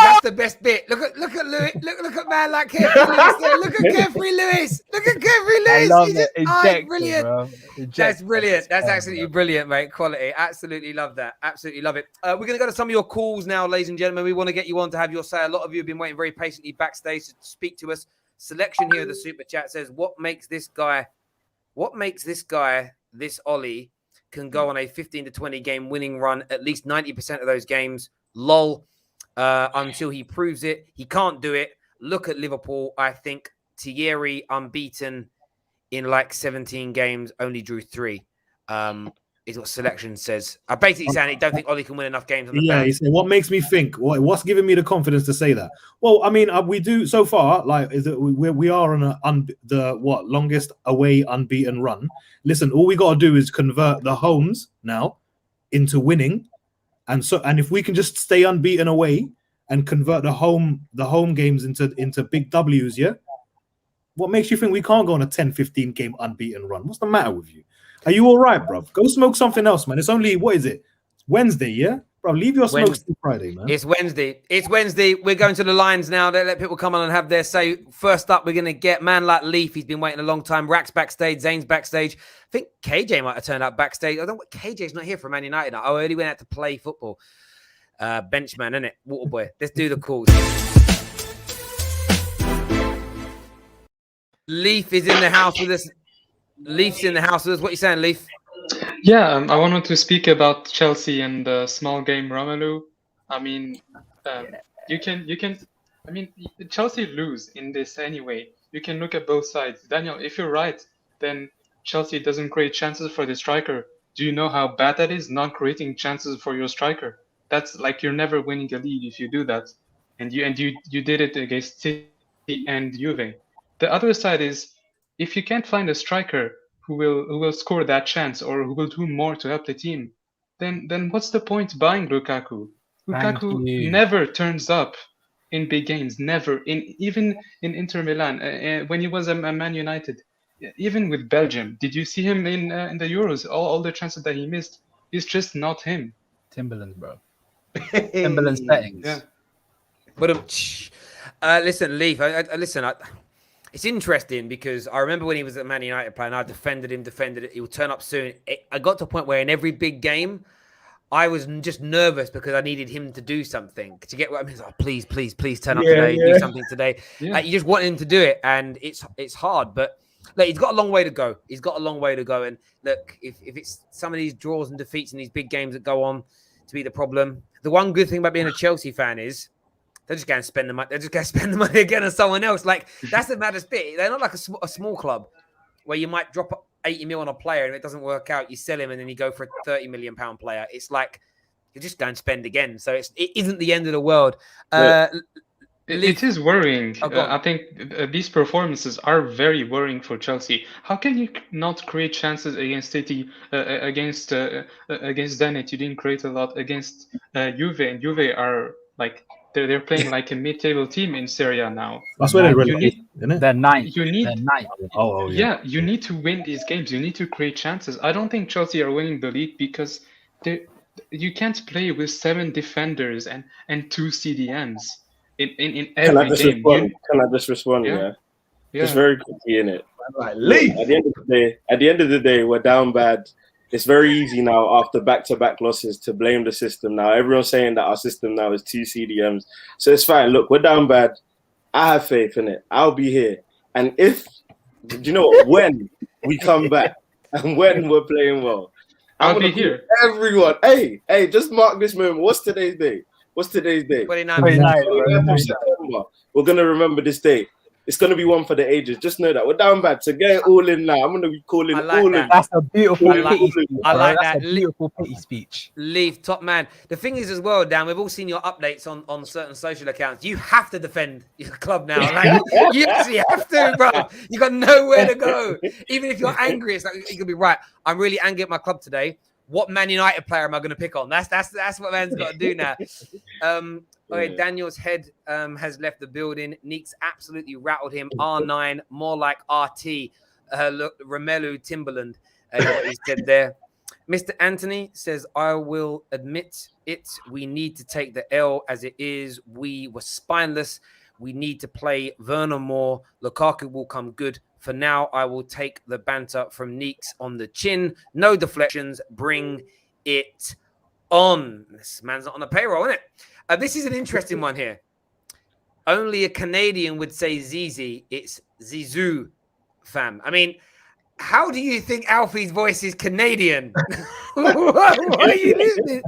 S1: That's the best bit. Look at Lewis. Look at man like Carefree Lewis there. Look at Carefree Lewis. Look at Carefree Lewis.
S5: I love
S1: He's
S5: it.
S1: just, brilliant.
S5: Bro.
S1: That's brilliant. That's absolutely brilliant, mate. Quality. Absolutely love that. Absolutely love it. We're going to go to some of your calls now, ladies and gentlemen. We want to get you on to have your say. A lot of you have been waiting very patiently backstage to speak to us. Selection here, the super chat says, what makes this guy, this Ollie, can go on a 15 to 20 game winning run, at least 90% of those games. Lol. Until he proves it. He can't do it. Look at Liverpool. I think Thierry unbeaten in like 17 games, only drew 3. Is what Selection says. I basically saying I don't think Ollie can win enough games on the bounce.
S7: He said, what makes me think? What's giving me the confidence to say that? Well, I mean, we do so far. Like, we are on the longest away unbeaten run. Listen, all we got to do is convert the homes now into winning, and if we can just stay unbeaten away and convert the home games into big W's, yeah. What makes you think we can't go on a 10-15 game unbeaten run? What's the matter with you? Are you all right, bro? Go smoke something else, man. It's only, what is it? It's Wednesday, yeah? Bro, leave your smokes till Friday, man.
S1: It's Wednesday. We're going to the lines now. They let people come on and have their say. First up, we're going to get man like Leaf. He's been waiting a long time. Rack's backstage. Zane's backstage. I think KJ might have turned up backstage. I don't know. KJ's not here for Man United. I already went out to play football. Benchman, innit? Waterboy. Let's do the calls. Leaf is in the house with us. Leaf's in the house with us. What are you saying, Leaf?
S9: Yeah, I wanted to speak about Chelsea and the small game Romelu. I mean, you can. I mean, Chelsea lose in this anyway. You can look at both sides. Daniel, if you're right, then Chelsea doesn't create chances for the striker. Do you know how bad that is? Not creating chances for your striker. That's like you're never winning a league if you do that. And you did it against City and Juve. The other side is, if you can't find a striker who will score that chance or who will do more to help the team, then what's the point buying Lukaku? Lukaku never turns up in big games, never. Even in Inter Milan, when he was a Man United, even with Belgium, did you see him in the Euros? All the chances that he missed, it's just not him.
S5: Timberlands, bro. Timberlands settings.
S9: Yeah.
S1: But listen, Leaf. It's interesting because I remember when he was at Man United playing, I defended it. He will turn up soon. I got to a point where in every big game, I was just nervous because I needed him to do something. To get what I mean, like, please turn up today, do something today.
S9: Yeah.
S1: You just want him to do it, and it's hard. But look, he's got a long way to go. And look, if it's some of these draws and defeats in these big games that go on to be the problem, the one good thing about being a Chelsea fan is they're just going to spend the money. They're just going to spend the money again on someone else. Like, that's the maddest bit. They're not like a small club where you might drop 80 mil on a player and if it doesn't work out, you sell him and then you go for a 30 million pound player. It's like you're just going to spend again. So it isn't the end of the world.
S9: It is worrying.
S1: Oh,
S9: I think these performances are very worrying for Chelsea. How can you not create chances against City, against Zenit? You didn't create a lot against Juve, and Juve are like they're playing like a mid-table team in Serie A now.
S7: That's where they're relegated, isn't it?
S5: They're ninth.
S9: You need,
S5: They're ninth.
S7: Oh,
S9: yeah, you need to win these games. You need to create chances. I don't think Chelsea are winning the league because you can't play with 7 defenders and 2 CDMs in every game.
S4: Can I just respond? Yeah. Just very quickly in it.
S8: Like, leave.
S4: At the end of the day, we're down bad. It's very easy now after back-to-back losses to blame the system. Now everyone's saying that our system now is 2 CDMs, so it's fine. Look, we're down bad. I have faith in it. I'll be here, and if Do you know what? When we come back and when we're playing well,
S9: I'll be here.
S4: Everyone, hey, just mark this moment. What's today's date?
S1: 29.
S4: 29th of September. We're gonna remember this day. It's gonna be one for the ages. Just know that we're down bad. So get it all in now. I'm gonna be calling all in.
S5: That's a beautiful pity speech.
S1: I like
S5: That's
S1: that.
S5: a beautiful pity speech.
S1: Leaf, top man. The thing is as well, Dan, we've all seen your updates on certain social accounts. You have to defend your club now. Like, you actually have to, bro. You got nowhere to go. Even if you're angry, it's like you can be right. I'm really angry at my club today. What Man United player am I going to pick on? That's what man's got to do now. Okay, Daniel's head has left the building. Neeks absolutely rattled him. R9, more like RT. Look, Romelu Timberland, what he said there. Mr. Anthony says, I will admit it. We need to take the L as it is. We were spineless. We need to play Werner more. Lukaku will come good. For now, I will take the banter from Neeks on the chin. No deflections. Bring it on. This man's not on the payroll, isn't it? This is an interesting one here. Only a Canadian would say Zizi. It's Zizou, fam. I mean, how do you think Alfie's voice is Canadian? What are you listening?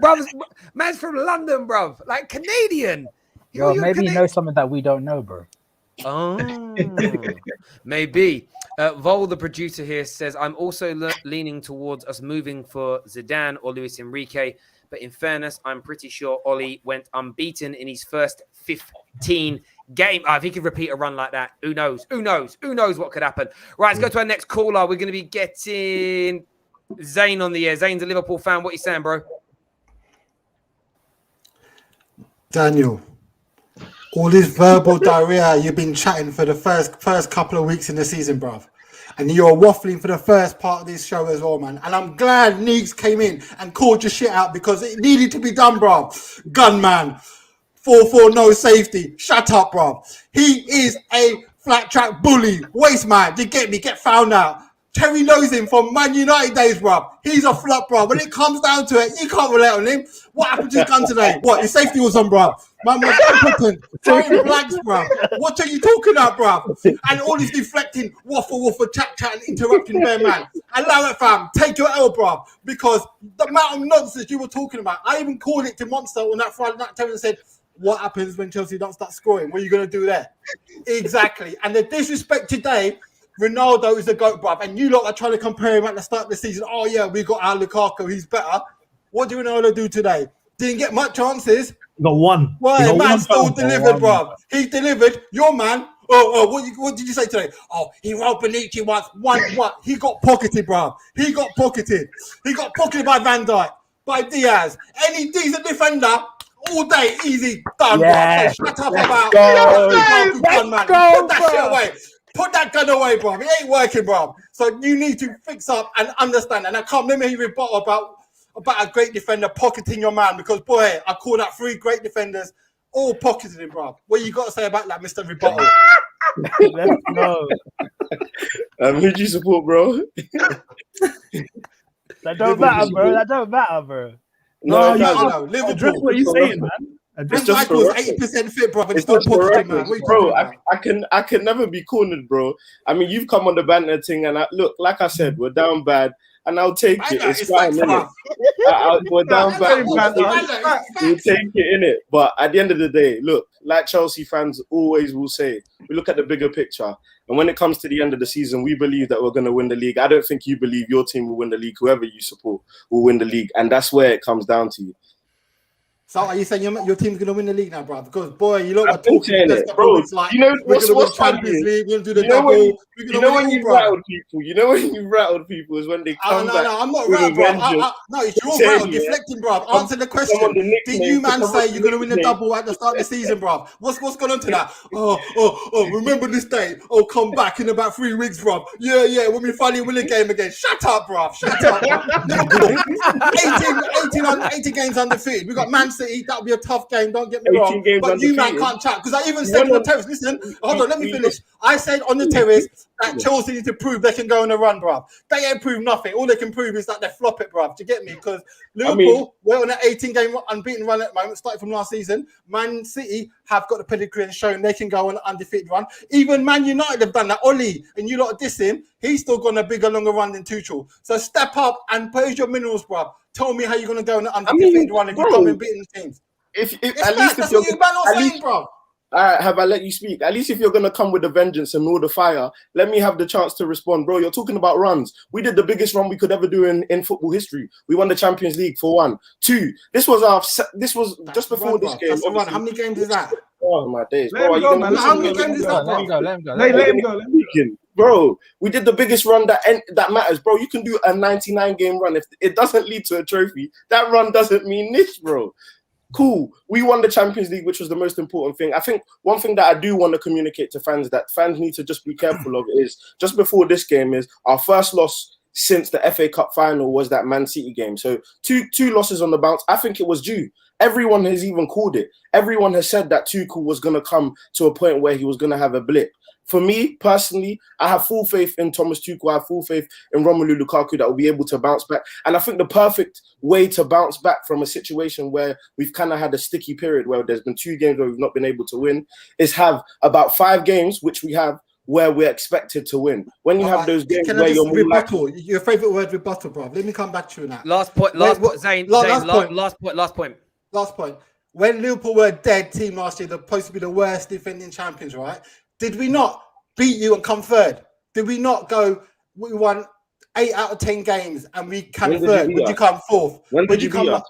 S1: Bruv, man's from London, bruv. Like, Canadian.
S5: Yo, maybe you know something that we don't know, bro.
S1: Oh, maybe. Vol, the producer here, says, I'm also leaning towards us moving for Zidane or Luis Enrique. But in fairness, I'm pretty sure Oli went unbeaten in his first 15 games. If he could repeat a run like that, who knows? Who knows? Who knows what could happen? Right, let's go to our next caller. We're going to be getting Zain on the air. Zain's a Liverpool fan. What are you saying, bro?
S10: Daniel, all this verbal diarrhea you've been chatting for the first couple of weeks in the season, bruv. And you're waffling for the first part of this show as well, man. And I'm glad Neeks came in and called your shit out because it needed to be done, bruv. Gunman. 4-4, no safety. Shut up, bruv. He is a flat track bully. Waste man. You get me? Get found out. Terry knows him from Man United days, bruv. He's a flop, bruv. When it comes down to it, you can't relate on him. What happened to his gun today? What? His safety was on, bruv. Man was impotent. Throwing blanks, bruv. What are you talking about, bruv? And all this deflecting, waffle, chat, and interrupting their man. Allow it, fam. Take your L, bruv. Because the amount of nonsense you were talking about, I even called it to Monster on that Friday night and said, what happens when Chelsea don't start scoring? What are you going to do there? Exactly. And the disrespect today, Ronaldo is the GOAT, bruv. And you lot are trying to compare him at the start of the season. Oh, yeah, we got our Lukaku. He's better. What did Ronaldo do today? Didn't get much chances.
S7: Got one.
S10: Well, man still delivered, bruv. He delivered. Your man. What did you say today? Oh, he robbed Benici once. What? He got pocketed, bruv. He got pocketed. He got pocketed by Van Dijk, by Diaz. Any decent defender, all day, easy, done,
S5: Yeah.
S10: bruv. So shut up about
S5: Let's
S10: man.
S5: go,
S10: Put that
S5: bruv.
S10: shit away. Put that gun away, bruv. It ain't working, bruv. So you need to fix up and understand. And I can't remember he rebuttal about a great defender pocketing your man because, boy, I called out 3 great defenders all pocketed him, bruv. What you got to say about that, Mr. Rebuttal?
S5: Let's go.
S4: Who do you support, bro?
S5: That don't matter, bro. That don't matter, bro.
S10: No,
S7: Liverpool. Address what you're saying, man.
S10: This Michael's 80% fit, bro. And
S4: It's
S10: still
S4: just for
S10: pocketing, man.
S4: reference,
S10: What you
S4: bro.
S10: talking about?
S4: I can never be cornered, bro. I mean, you've come on the banter thing, and look, like I said, we're down bad, and I'll take it. It's fine, innit? We're down bad. We'll take it, innit? But at the end of the day, look, like Chelsea fans always will say, we look at the bigger picture. And when it comes to the end of the season, we believe that we're going to win the league. I don't think you believe your team will win the league. Whoever you support will win the league. And that's where it comes down to.
S10: So are you saying your team's going to win the league now, bro? Because, boy, you know what
S4: I've been saying it, bro.
S10: Like,
S4: you know
S10: we're going to win
S4: what's funny
S10: Champions
S4: is,
S10: League, we're going to do the
S4: you know
S10: double.
S4: you know when you rattled people. You know when you rattled people is when they come back.
S10: No, I'm not
S4: with a
S10: rattled, bro.
S4: vengeance.
S10: No, it's your
S4: Saying,
S10: rattle,
S4: yeah,
S10: deflecting, bro. Answer the question. Did you, man, say you're going to win the double at the start of the season, bro? What's going on to that? Oh, remember this day. Oh, come back in about 3 weeks, bro. Yeah, when we finally win the game again. Shut up, bro. Shut up, bro. 18 games undefeated. We got Man City. That'll be a tough game. Don't get me wrong. But you, man, can't chat. Because I even said on the terrace, listen, hold on, let me finish. I said on the terrace, that Chelsea need to prove they can go on a run, bruv. They ain't proved nothing. All they can prove is that they flop it, bruv. Do you get me? Because Liverpool, we're on an 18-game unbeaten run at the moment, starting from last season. Man City have got the pedigree and shown they can go on an undefeated run. Even Man United have done that. Oli, and you lot diss him, he's still got a bigger, longer run than Tuchel. So step up and pose your minerals, bruv. Tell me how you're going to go on an undefeated run if you come and beating the teams.
S4: If
S10: It's
S4: at
S10: facts.
S4: least if
S10: That's
S4: you're
S10: what you man not
S4: at
S10: saying,
S4: least,
S10: bruv.
S4: have I let you speak? At least if you're gonna come with the vengeance and all the fire, let me have the chance to respond, bro. You're talking about runs. We did the biggest run we could ever do in football history. We won the Champions League for 1. 2. This was
S10: That's
S4: just before this game.
S10: That's the run. How many games is that?
S4: Oh my days,
S8: Let
S4: bro.
S8: him
S4: Are you
S8: go,
S4: gonna
S8: man.
S4: listen
S10: How
S4: to
S10: many
S4: me?
S10: games is that,
S5: Let him
S10: bruv?
S5: go. Let him go.
S8: Let him go.
S4: Bro, we did the biggest run that matters, bro. You can do a 99-game run. If it doesn't lead to a trophy, that run doesn't mean niche, bro. Cool. We won the Champions League, which was the most important thing. I think one thing that I do want to communicate to fans that fans need to just be careful of is just before this game is our first loss since the FA Cup final was that Man City game. So two losses on the bounce. I think it was due. Everyone has even called it. Everyone has said that Tuchel was going to come to a point where he was going to have a blip. For me, personally, I have full faith in Thomas Tuchel. I have full faith in Romelu Lukaku that will be able to bounce back. And I think the perfect way to bounce back from a situation where we've kind of had a sticky period where there's been 2 games where we've not been able to win is have about 5 games, which we have, where we're expected to win. When you have those games where you're more
S10: rebuttal, your favorite word, rebuttal, bro. Let me come back to you now.
S1: Last point. Zain, last point.
S10: Last point. When Liverpool were a dead team last year, they're supposed to be the worst defending champions, right? Did we not beat you and come third? Did we not go? We won 8 out of 10 games and we came third. Would you come fourth?
S4: When did you
S10: come
S4: beat us?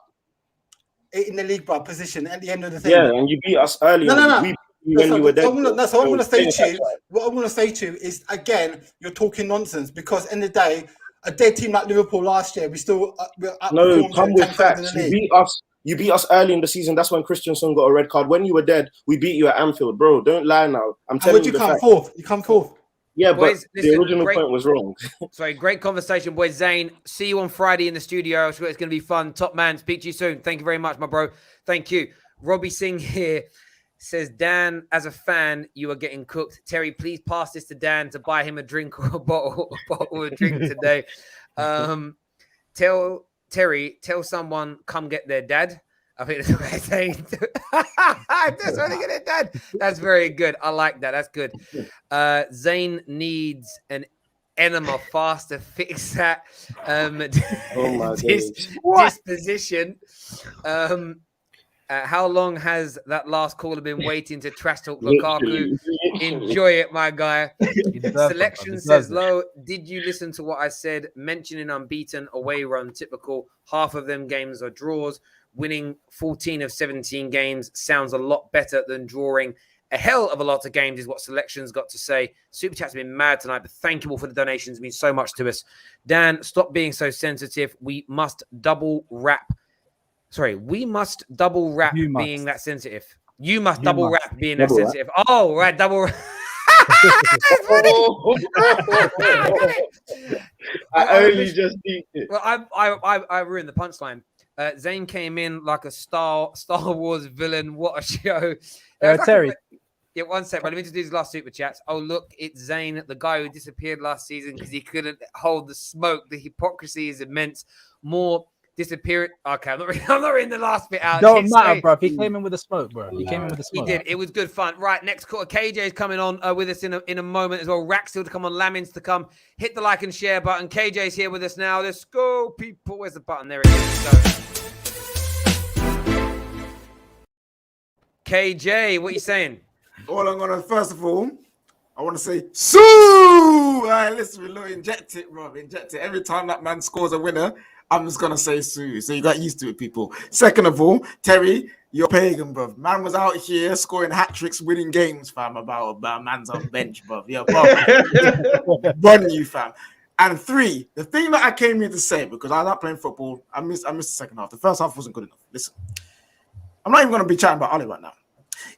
S10: In the league, bro, position at the end of the thing?
S4: Yeah, and you beat us early.
S10: No.
S4: We when you were there.
S10: That's what I'm going to say to you. What I'm going to say to you is, again, you're talking nonsense because in the day, a dead team like Liverpool last year, we still
S4: no, come with facts. You beat us early in the season. That's when Christensen got a red card. When you were dead, we beat you at Anfield, bro. Don't lie now. I'm telling you.
S10: Would you come fourth? You come fourth.
S4: Yeah,
S1: boys,
S4: but the original point was wrong.
S1: Sorry, great conversation, boys. Zain, see you on Friday in the studio. It's going to be fun. Top man, speak to you soon. Thank you very much, my bro. Thank you. Robbie Singh here says, Dan, as a fan, you are getting cooked. Terry, please pass this to Dan to buy him a drink or a bottle of drink today. Tell someone, come get their dad. I think that's what I'm saying. Just want to get it done. That's very good. I like that. That's good. Zain needs an enema fast to fix that disposition. How long has that last caller been waiting to trash talk Lukaku? Enjoy it, my guy. Selection says, Low, did you listen to what I said? Mentioning unbeaten away run, typical. Half of them games are draws. Winning 14 of 17 games sounds a lot better than drawing a hell of a lot of games, is what Selection's got to say. Super Chat's been mad tonight, but thank you all for the donations. It means so much to us. Dan, stop being so sensitive. We must double wrap being that sensitive. You must double wrap being that sensitive. Oh, right, double wrap.
S4: I only just beat it.
S1: Well, I ruined the punchline. Zain came in like a Star Wars villain. What a show.
S5: Terry.
S1: Yeah, one sec. Let me just do these last super chats. Oh, look, it's Zain, the guy who disappeared last season because he couldn't hold the smoke. The hypocrisy is immense. More disappearing. Okay, I'm not reading the last bit out.
S5: Don't matter, bro. He came in with the smoke, bro. He came in with the smoke.
S1: He did. It was good fun. Right, next quarter. KJ is coming on with us in a moment as well. Rack still to come on. Lamins to come. Hit the like and share button. KJ is here with us now. Let's go, people. Where's the button? There it is. So, KJ, what are you saying?
S11: All I'm gonna, first of all, I want to say, Sue! All right, listen, look, inject it, bro. Inject it. Every time that man scores a winner, I'm just gonna say Sue. So you got used to it, people. Second of all, Terry, you're pagan, bro. Man was out here scoring hat tricks, winning games, fam. About man's on bench, bro. Yeah, bro. Run you, fam. And 3, the thing that I came here to say, because I was not playing football, I missed the second half. The first half wasn't good enough. Listen, I'm not even gonna be chatting about Oli right now.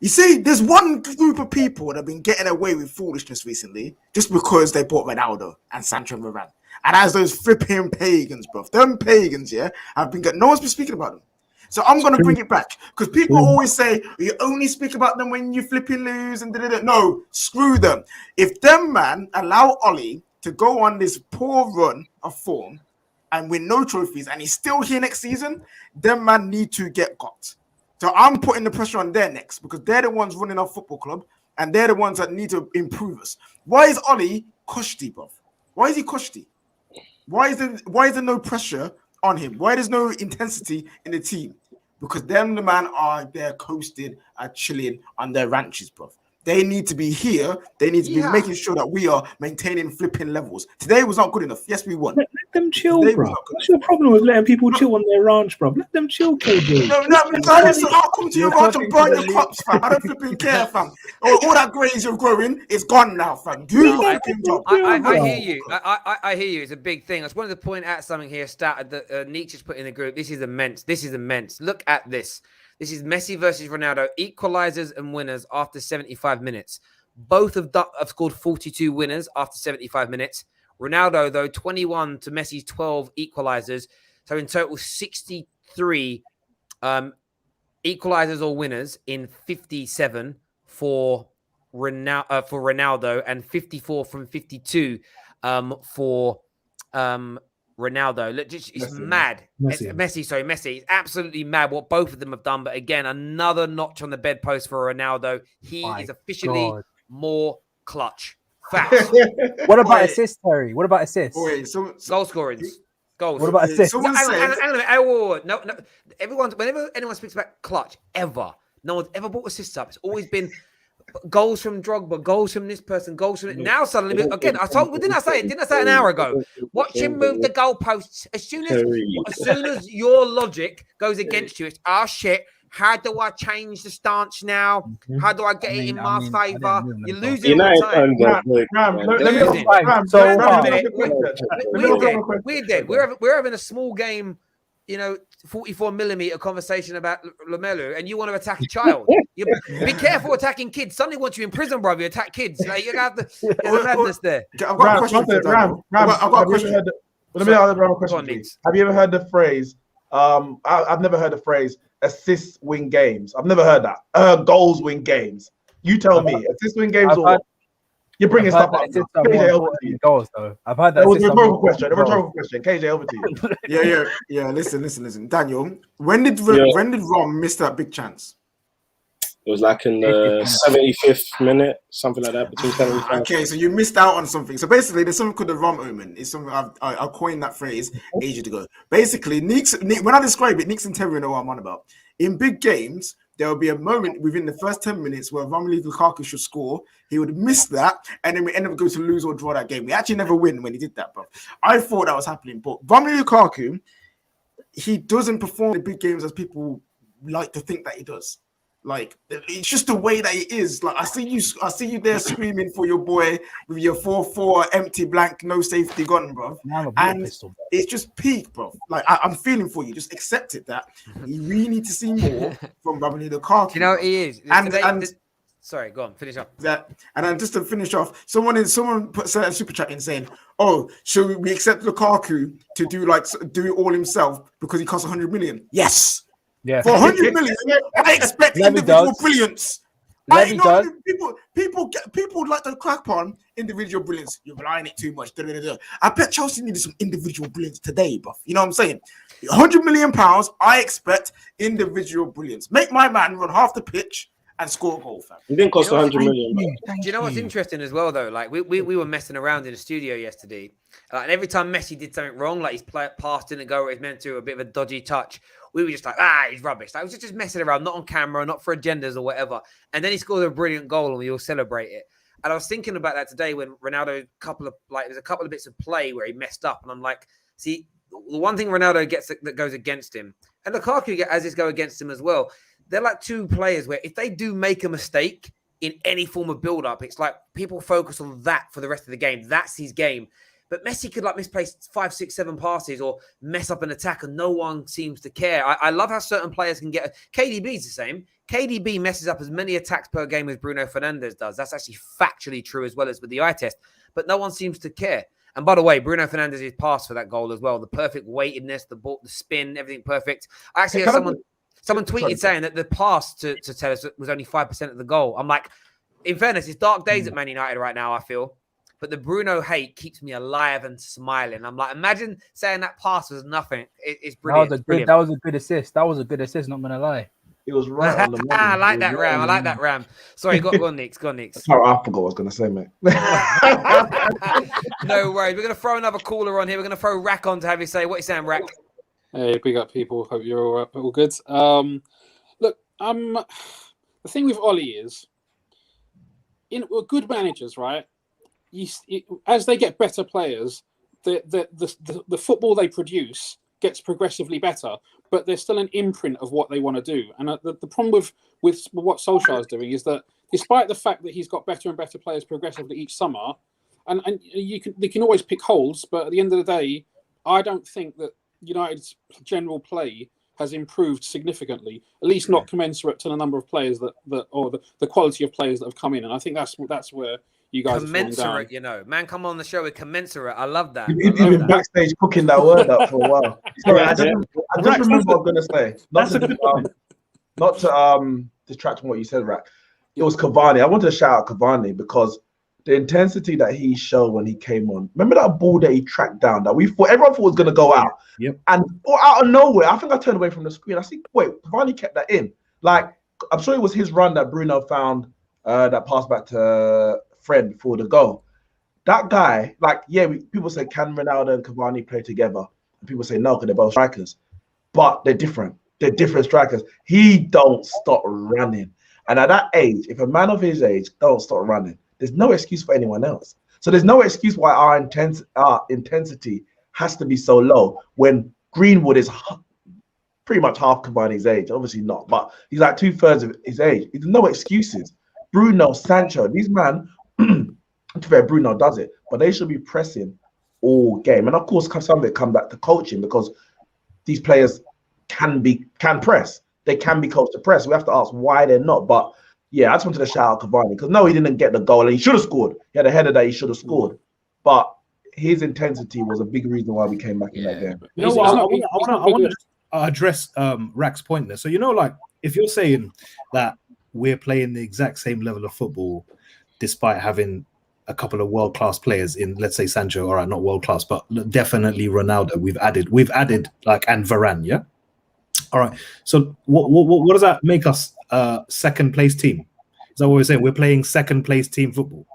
S11: You see, there's one group of people that have been getting away with foolishness recently just because they bought Ronaldo and Sancho and Varane. And as those flipping pagans, bro. Them pagans, yeah, have been no one's been speaking about them. So I'm going to bring it back because people always say you only speak about them when you flipping lose and da-da-da. No, screw them. If them man allow Ollie to go on this poor run of form and win no trophies and he's still here next season, them man need to get got. So I'm putting the pressure on their necks because they're the ones running our football club and they're the ones that need to improve us. Why is Ollie cushy, bro? Why is he cushy? Why is there no pressure on him? Why there's no intensity in the team? Because them the man are there coasting and chilling on their ranches, bro. They need to be here. They need to be making sure that we are maintaining flipping levels. Today was not good enough. Yes, we won.
S2: Let them chill, bro. What's your problem with letting people chill on their ranch, bro? Let them chill, KJ.
S11: No, I'll come to your ranch and burn your crops, fam. I don't flipping care, fam. All that graze you're growing is gone now, fam. Do your fucking job.
S1: I hear you. I hear you. It's a big thing. I just wanted to point out something here. That Nietzsche's put in the group. This is immense. This is immense. Look at this. This is Messi versus Ronaldo, equalizers and winners after 75 minutes. Both have scored 42 winners after 75 minutes. Ronaldo, though, 21 to Messi's 12 equalizers. So in total, 63 equalizers or winners in 57 for Ronaldo and 54 from 52 for Ronaldo. Look, it's mad. Messi. It's absolutely mad what both of them have done. But again, another notch on the bedpost for Ronaldo. He is officially more clutch. Facts.
S5: What about assists, Terry? What about assists?
S1: Goal scoring. Goals.
S5: What about assists?
S1: Hang on. No. Whenever anyone speaks about clutch, no one's ever brought assists up. It's always been goals from Drogba, goals from this person, goals from it. Now suddenly, again, didn't I say it an hour ago? Watch him move the goalposts. As soon as your logic goes against you, it's shit. How do I change the stance now? How do I get it in my favour? You're losing all the time. We're dead. We're having a small game, 44mm conversation about Romelu, and you want to attack a child. Be careful attacking kids. Suddenly, once you're in prison, bro, you attack kids. Like, you got the madness there.
S8: I've got a question. I've got a question. Let me ask a question. Have you ever heard the phrase? I've never heard the phrase assists win games. I've never heard that. Goals win games. You tell me. Assists win games or you're bringing stuff up. KJ, over to you.
S5: Goals, though. I've heard that.
S8: It was a rhetorical question. KJ, over to
S11: you. Yeah. Listen. Daniel, when did Rom miss that big chance?
S4: It was like in the 75th minute, something like that, between 75.
S11: Okay, so you missed out on something. So basically, there's something called the Rom omen. It's something I coined that phrase ages ago. Basically, when I describe it, Nick's and Terry know what I'm on about. In big games, there will be a moment within the first 10 minutes where Romelu Lukaku should score. He would miss that, and then we end up going to lose or draw that game. We actually never win when he did that, bro. I thought that was happening, but Romelu Lukaku, he doesn't perform in big games as people like to think that he does. Like, it's just the way that it is. Like, I see you there screaming for your boy with your 4-4 empty blank, no safety gun, bro. And it's just peak, bro. Like, I'm feeling for you. Just accept it that you really need to see more from Romelu Lukaku.
S1: You know what he is? Sorry, go on, finish up.
S11: And then just to finish off, someone put a super chat in saying, "Oh, should we accept Lukaku to do it all himself because he costs 100 million?" Yes.
S5: Yeah.
S11: For 100 million, I expect individual brilliance. People like to crack on individual brilliance. You're relying it too much. I bet Chelsea needed some individual brilliance today, bro. You know what I'm saying? 100 million pounds. I expect individual brilliance. Make my man run half the pitch and score a goal, fam.
S4: It didn't cost 100 million.
S1: Do you know what's interesting as well, though? Like, we were messing around in the studio yesterday, and every time Messi did something wrong, like his pass didn't go where it's meant to, a bit of a dodgy touch, we were just like, he's rubbish. Like, we was just messing around, not on camera, not for agendas or whatever. And then he scored a brilliant goal, and we all celebrate it. And I was thinking about that today when Ronaldo, there's a couple of bits of play where he messed up, and I'm like, see, the one thing Ronaldo gets that goes against him, and Lukaku has this go against him as well. They're like two players where if they do make a mistake in any form of build-up, it's like people focus on that for the rest of the game. That's his game. But Messi could misplace 5, 6, 7 passes or mess up an attack and no one seems to care. I love how certain players can get... KDB's the same. KDB messes up as many attacks per game as Bruno Fernandes does. That's actually factually true as well as with the eye test. But no one seems to care. And by the way, Bruno Fernandes' pass for that goal as well. The perfect weightedness, the ball, the spin, everything perfect. I actually had someone... Someone tweeted saying that the pass to Telles was only 5% of the goal. I'm like, in fairness, it's dark days at Man United right now, I feel. But the Bruno hate keeps me alive and smiling. I'm like, imagine saying that pass was nothing. It's brilliant.
S5: That was a good assist. Not gonna lie.
S8: It was right on the money.
S1: I like that, Ram. Sorry, go on, Nix. Go on, Nix.
S8: Sorry, I forgot what I was going to say, mate.
S1: No worries. We're going to throw another caller on here. We're going to throw Rack on to have you say. What are you saying, Rack?
S12: Hey, big up, people. Hope you're all good. Look, the thing with Ollie is, with good managers, right? As they get better players, the football they produce gets progressively better, but there's still an imprint of what they want to do. And the problem with what Solskjaer is doing is that despite the fact that he's got better and better players progressively each summer, and they can always pick holes, but at the end of the day, I don't think that United's general play has improved significantly, at least not commensurate to the number of players or the quality of players that have come in. And I think that's where you guys
S1: commensurate, man, come on the show with commensurate. I love that.
S8: He's been backstage cooking that word up for a while. Sorry, I just remember what I was going to say. Not to distract from what you said, Rack. It was Cavani. I wanted to shout out Cavani because the intensity that he showed when he came on. Remember that ball that he tracked down that everyone thought was going to go out.
S7: Yep.
S8: And out of nowhere, I think I turned away from the screen. I see, wait, Cavani kept that in. Like, I'm sure it was his run that Bruno found that passed back to Fred for the goal. That guy, people say, can Ronaldo and Cavani play together? And people say no, because they're both strikers. But they're different. They're different strikers. He don't stop running. And at that age, if a man of his age don't stop running, there's no excuse for anyone else. So there's no excuse why our intensity has to be so low when Greenwood is pretty much half Cavani's age. Obviously not, but he's like 2/3 of his age. There's no excuses. Bruno, Sancho, these man, to be fair, Bruno does it, but they should be pressing all game. And of course, some of it come back to coaching because these players can press. They can be coached to press. We have to ask why they're not. But yeah, I just wanted to shout out Cavani because no, he didn't get the goal and he should have scored. He had a header that he should have scored. But his intensity was a big reason why we came back in that game.
S7: You know what? I want to address Rack's point there. So, if you're saying that we're playing the exact same level of football despite having a couple of world-class players in, let's say Sancho, all right, not world-class, but definitely Ronaldo. We've added and Varane, yeah? All right. So what does that make us second place team? Is that what we're saying? We're playing second place team football.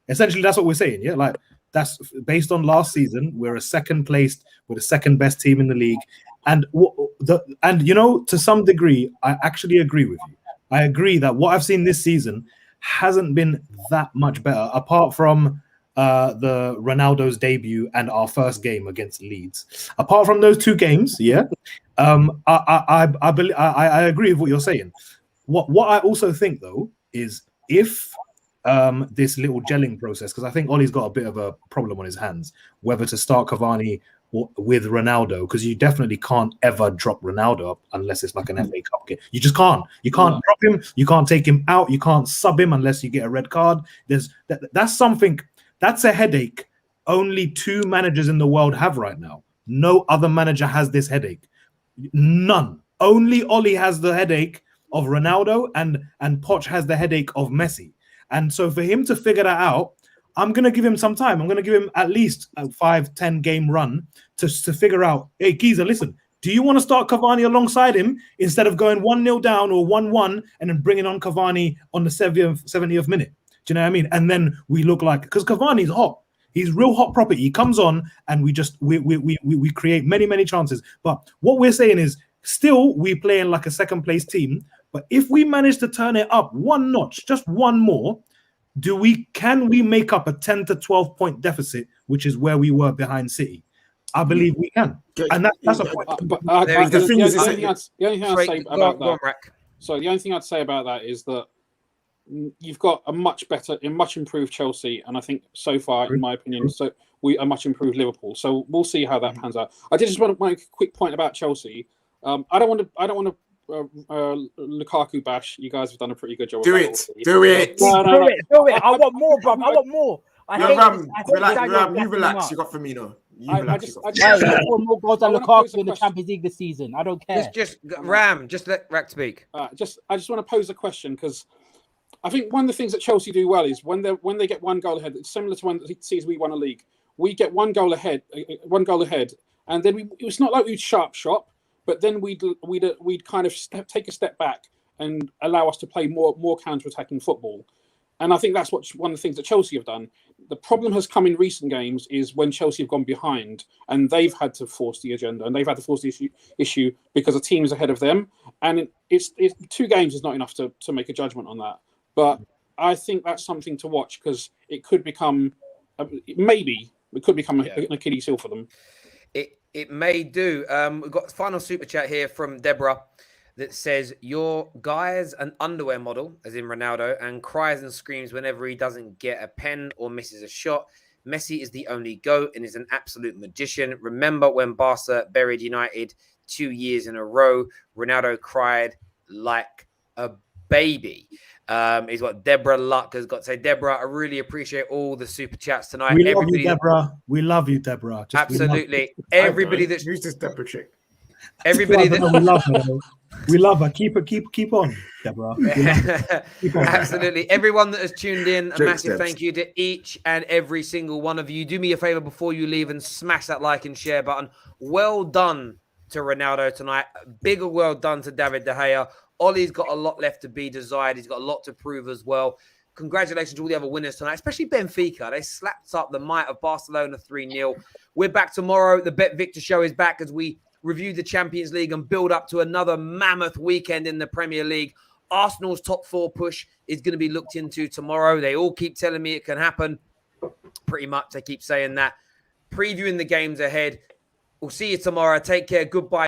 S7: Essentially, that's what we're saying, yeah? Like, that's based on last season. We're a second placed, we're the second best team in the league. And to some degree, I actually agree with you. I agree that what I've seen this season hasn't been that much better, apart from the Ronaldo's debut and our first game against Leeds. Apart from those two games, yeah, I agree with what you're saying. What I also think though is if this little gelling process, because I think Ollie's got a bit of a problem on his hands, whether to start Cavani with Ronaldo, because you definitely can't ever drop Ronaldo up unless it's like an FA Cup game. You just can't. You can't drop him. You can't take him out. You can't sub him unless you get a red card. That's something. That's a headache only two managers in the world have right now. No other manager has this headache. None. Only Ollie has the headache of Ronaldo, and Poch has the headache of Messi. And so for him to figure that out, I'm going to give him some time. I'm going to give him at least a 5-10 game run to figure out, hey, Giza, listen, do you want to start Cavani alongside him instead of going 1-0 down or 1-1 and then bringing on Cavani on the 70th minute? Do you know what I mean? And then we look like, because Cavani's hot. He's real hot property. He comes on and we create many, many chances. But what we're saying is still we playing like a second place team. But if we manage to turn it up one notch, just one more, can we make up a 10 to 12 point deficit, which is where we were behind City? I believe we can. And that's a point.
S12: The only thing I'd say about that is that you've got a much improved Chelsea, and I think so far, in my opinion, a much improved Liverpool. So we'll see how that pans out. I just want to make a quick point about Chelsea. I don't want to Lukaku bash. You guys have done a pretty good job.
S11: Do it.
S12: No.
S13: I want more, bro. I want more.
S11: Ram, you relax. You got Firmino.
S5: I scored more goals than Lukaku in the Champions League this season. I don't care.
S1: Just Ram, just let Rack speak.
S12: I just want to pose a question because I think one of the things that Chelsea do well is when they get one goal ahead. It's similar to when the season we won a league. We get one goal ahead, and then it's not like we'd sharp shop, but then we'd kind of take a step back and allow us to play more counter-attacking football. And I think that's one of the things that Chelsea have done. The problem has come in recent games is when Chelsea have gone behind and they've had to force the agenda and they've had to force the issue because a team is ahead of them. And it's 2 games is not enough to make a judgment on that. But I think that's something to watch because it could become an Achilles heel for them.
S1: It may do. We've got the final super chat here from Deborah that says, your guy's an underwear model, as in Ronaldo, and cries and screams whenever he doesn't get a pen or misses a shot. Messi is the only GOAT and is an absolute magician. Remember when Barca buried United 2 years in a row? Ronaldo cried like a baby. Is what Deborah Luck has got to say. Deborah, I really appreciate all the super chats tonight.
S7: We love you, Deborah. We love you, Deborah.
S1: Absolutely. Everybody that's
S11: who's this Deborah chick?
S1: Everybody that
S7: we love her. We love her. Keep on, Deborah. Keep on.
S1: Absolutely. Everyone that has tuned in, a massive thank you to each and every single one of you. Do me a favor before you leave and smash that like and share button. Well done to Ronaldo tonight. Bigger well done to David De Gea. Ollie's got a lot left to be desired. He's got a lot to prove as well. Congratulations to all the other winners tonight, especially Benfica. They slapped up the might of Barcelona 3-0. We're back tomorrow. The Bet Victor show is back as we review the Champions League and build up to another mammoth weekend in the Premier League. Arsenal's top 4 push is going to be looked into tomorrow. They all keep telling me it can happen. Pretty much, they keep saying that. Previewing the games ahead. We'll see you tomorrow. Take care. Goodbye.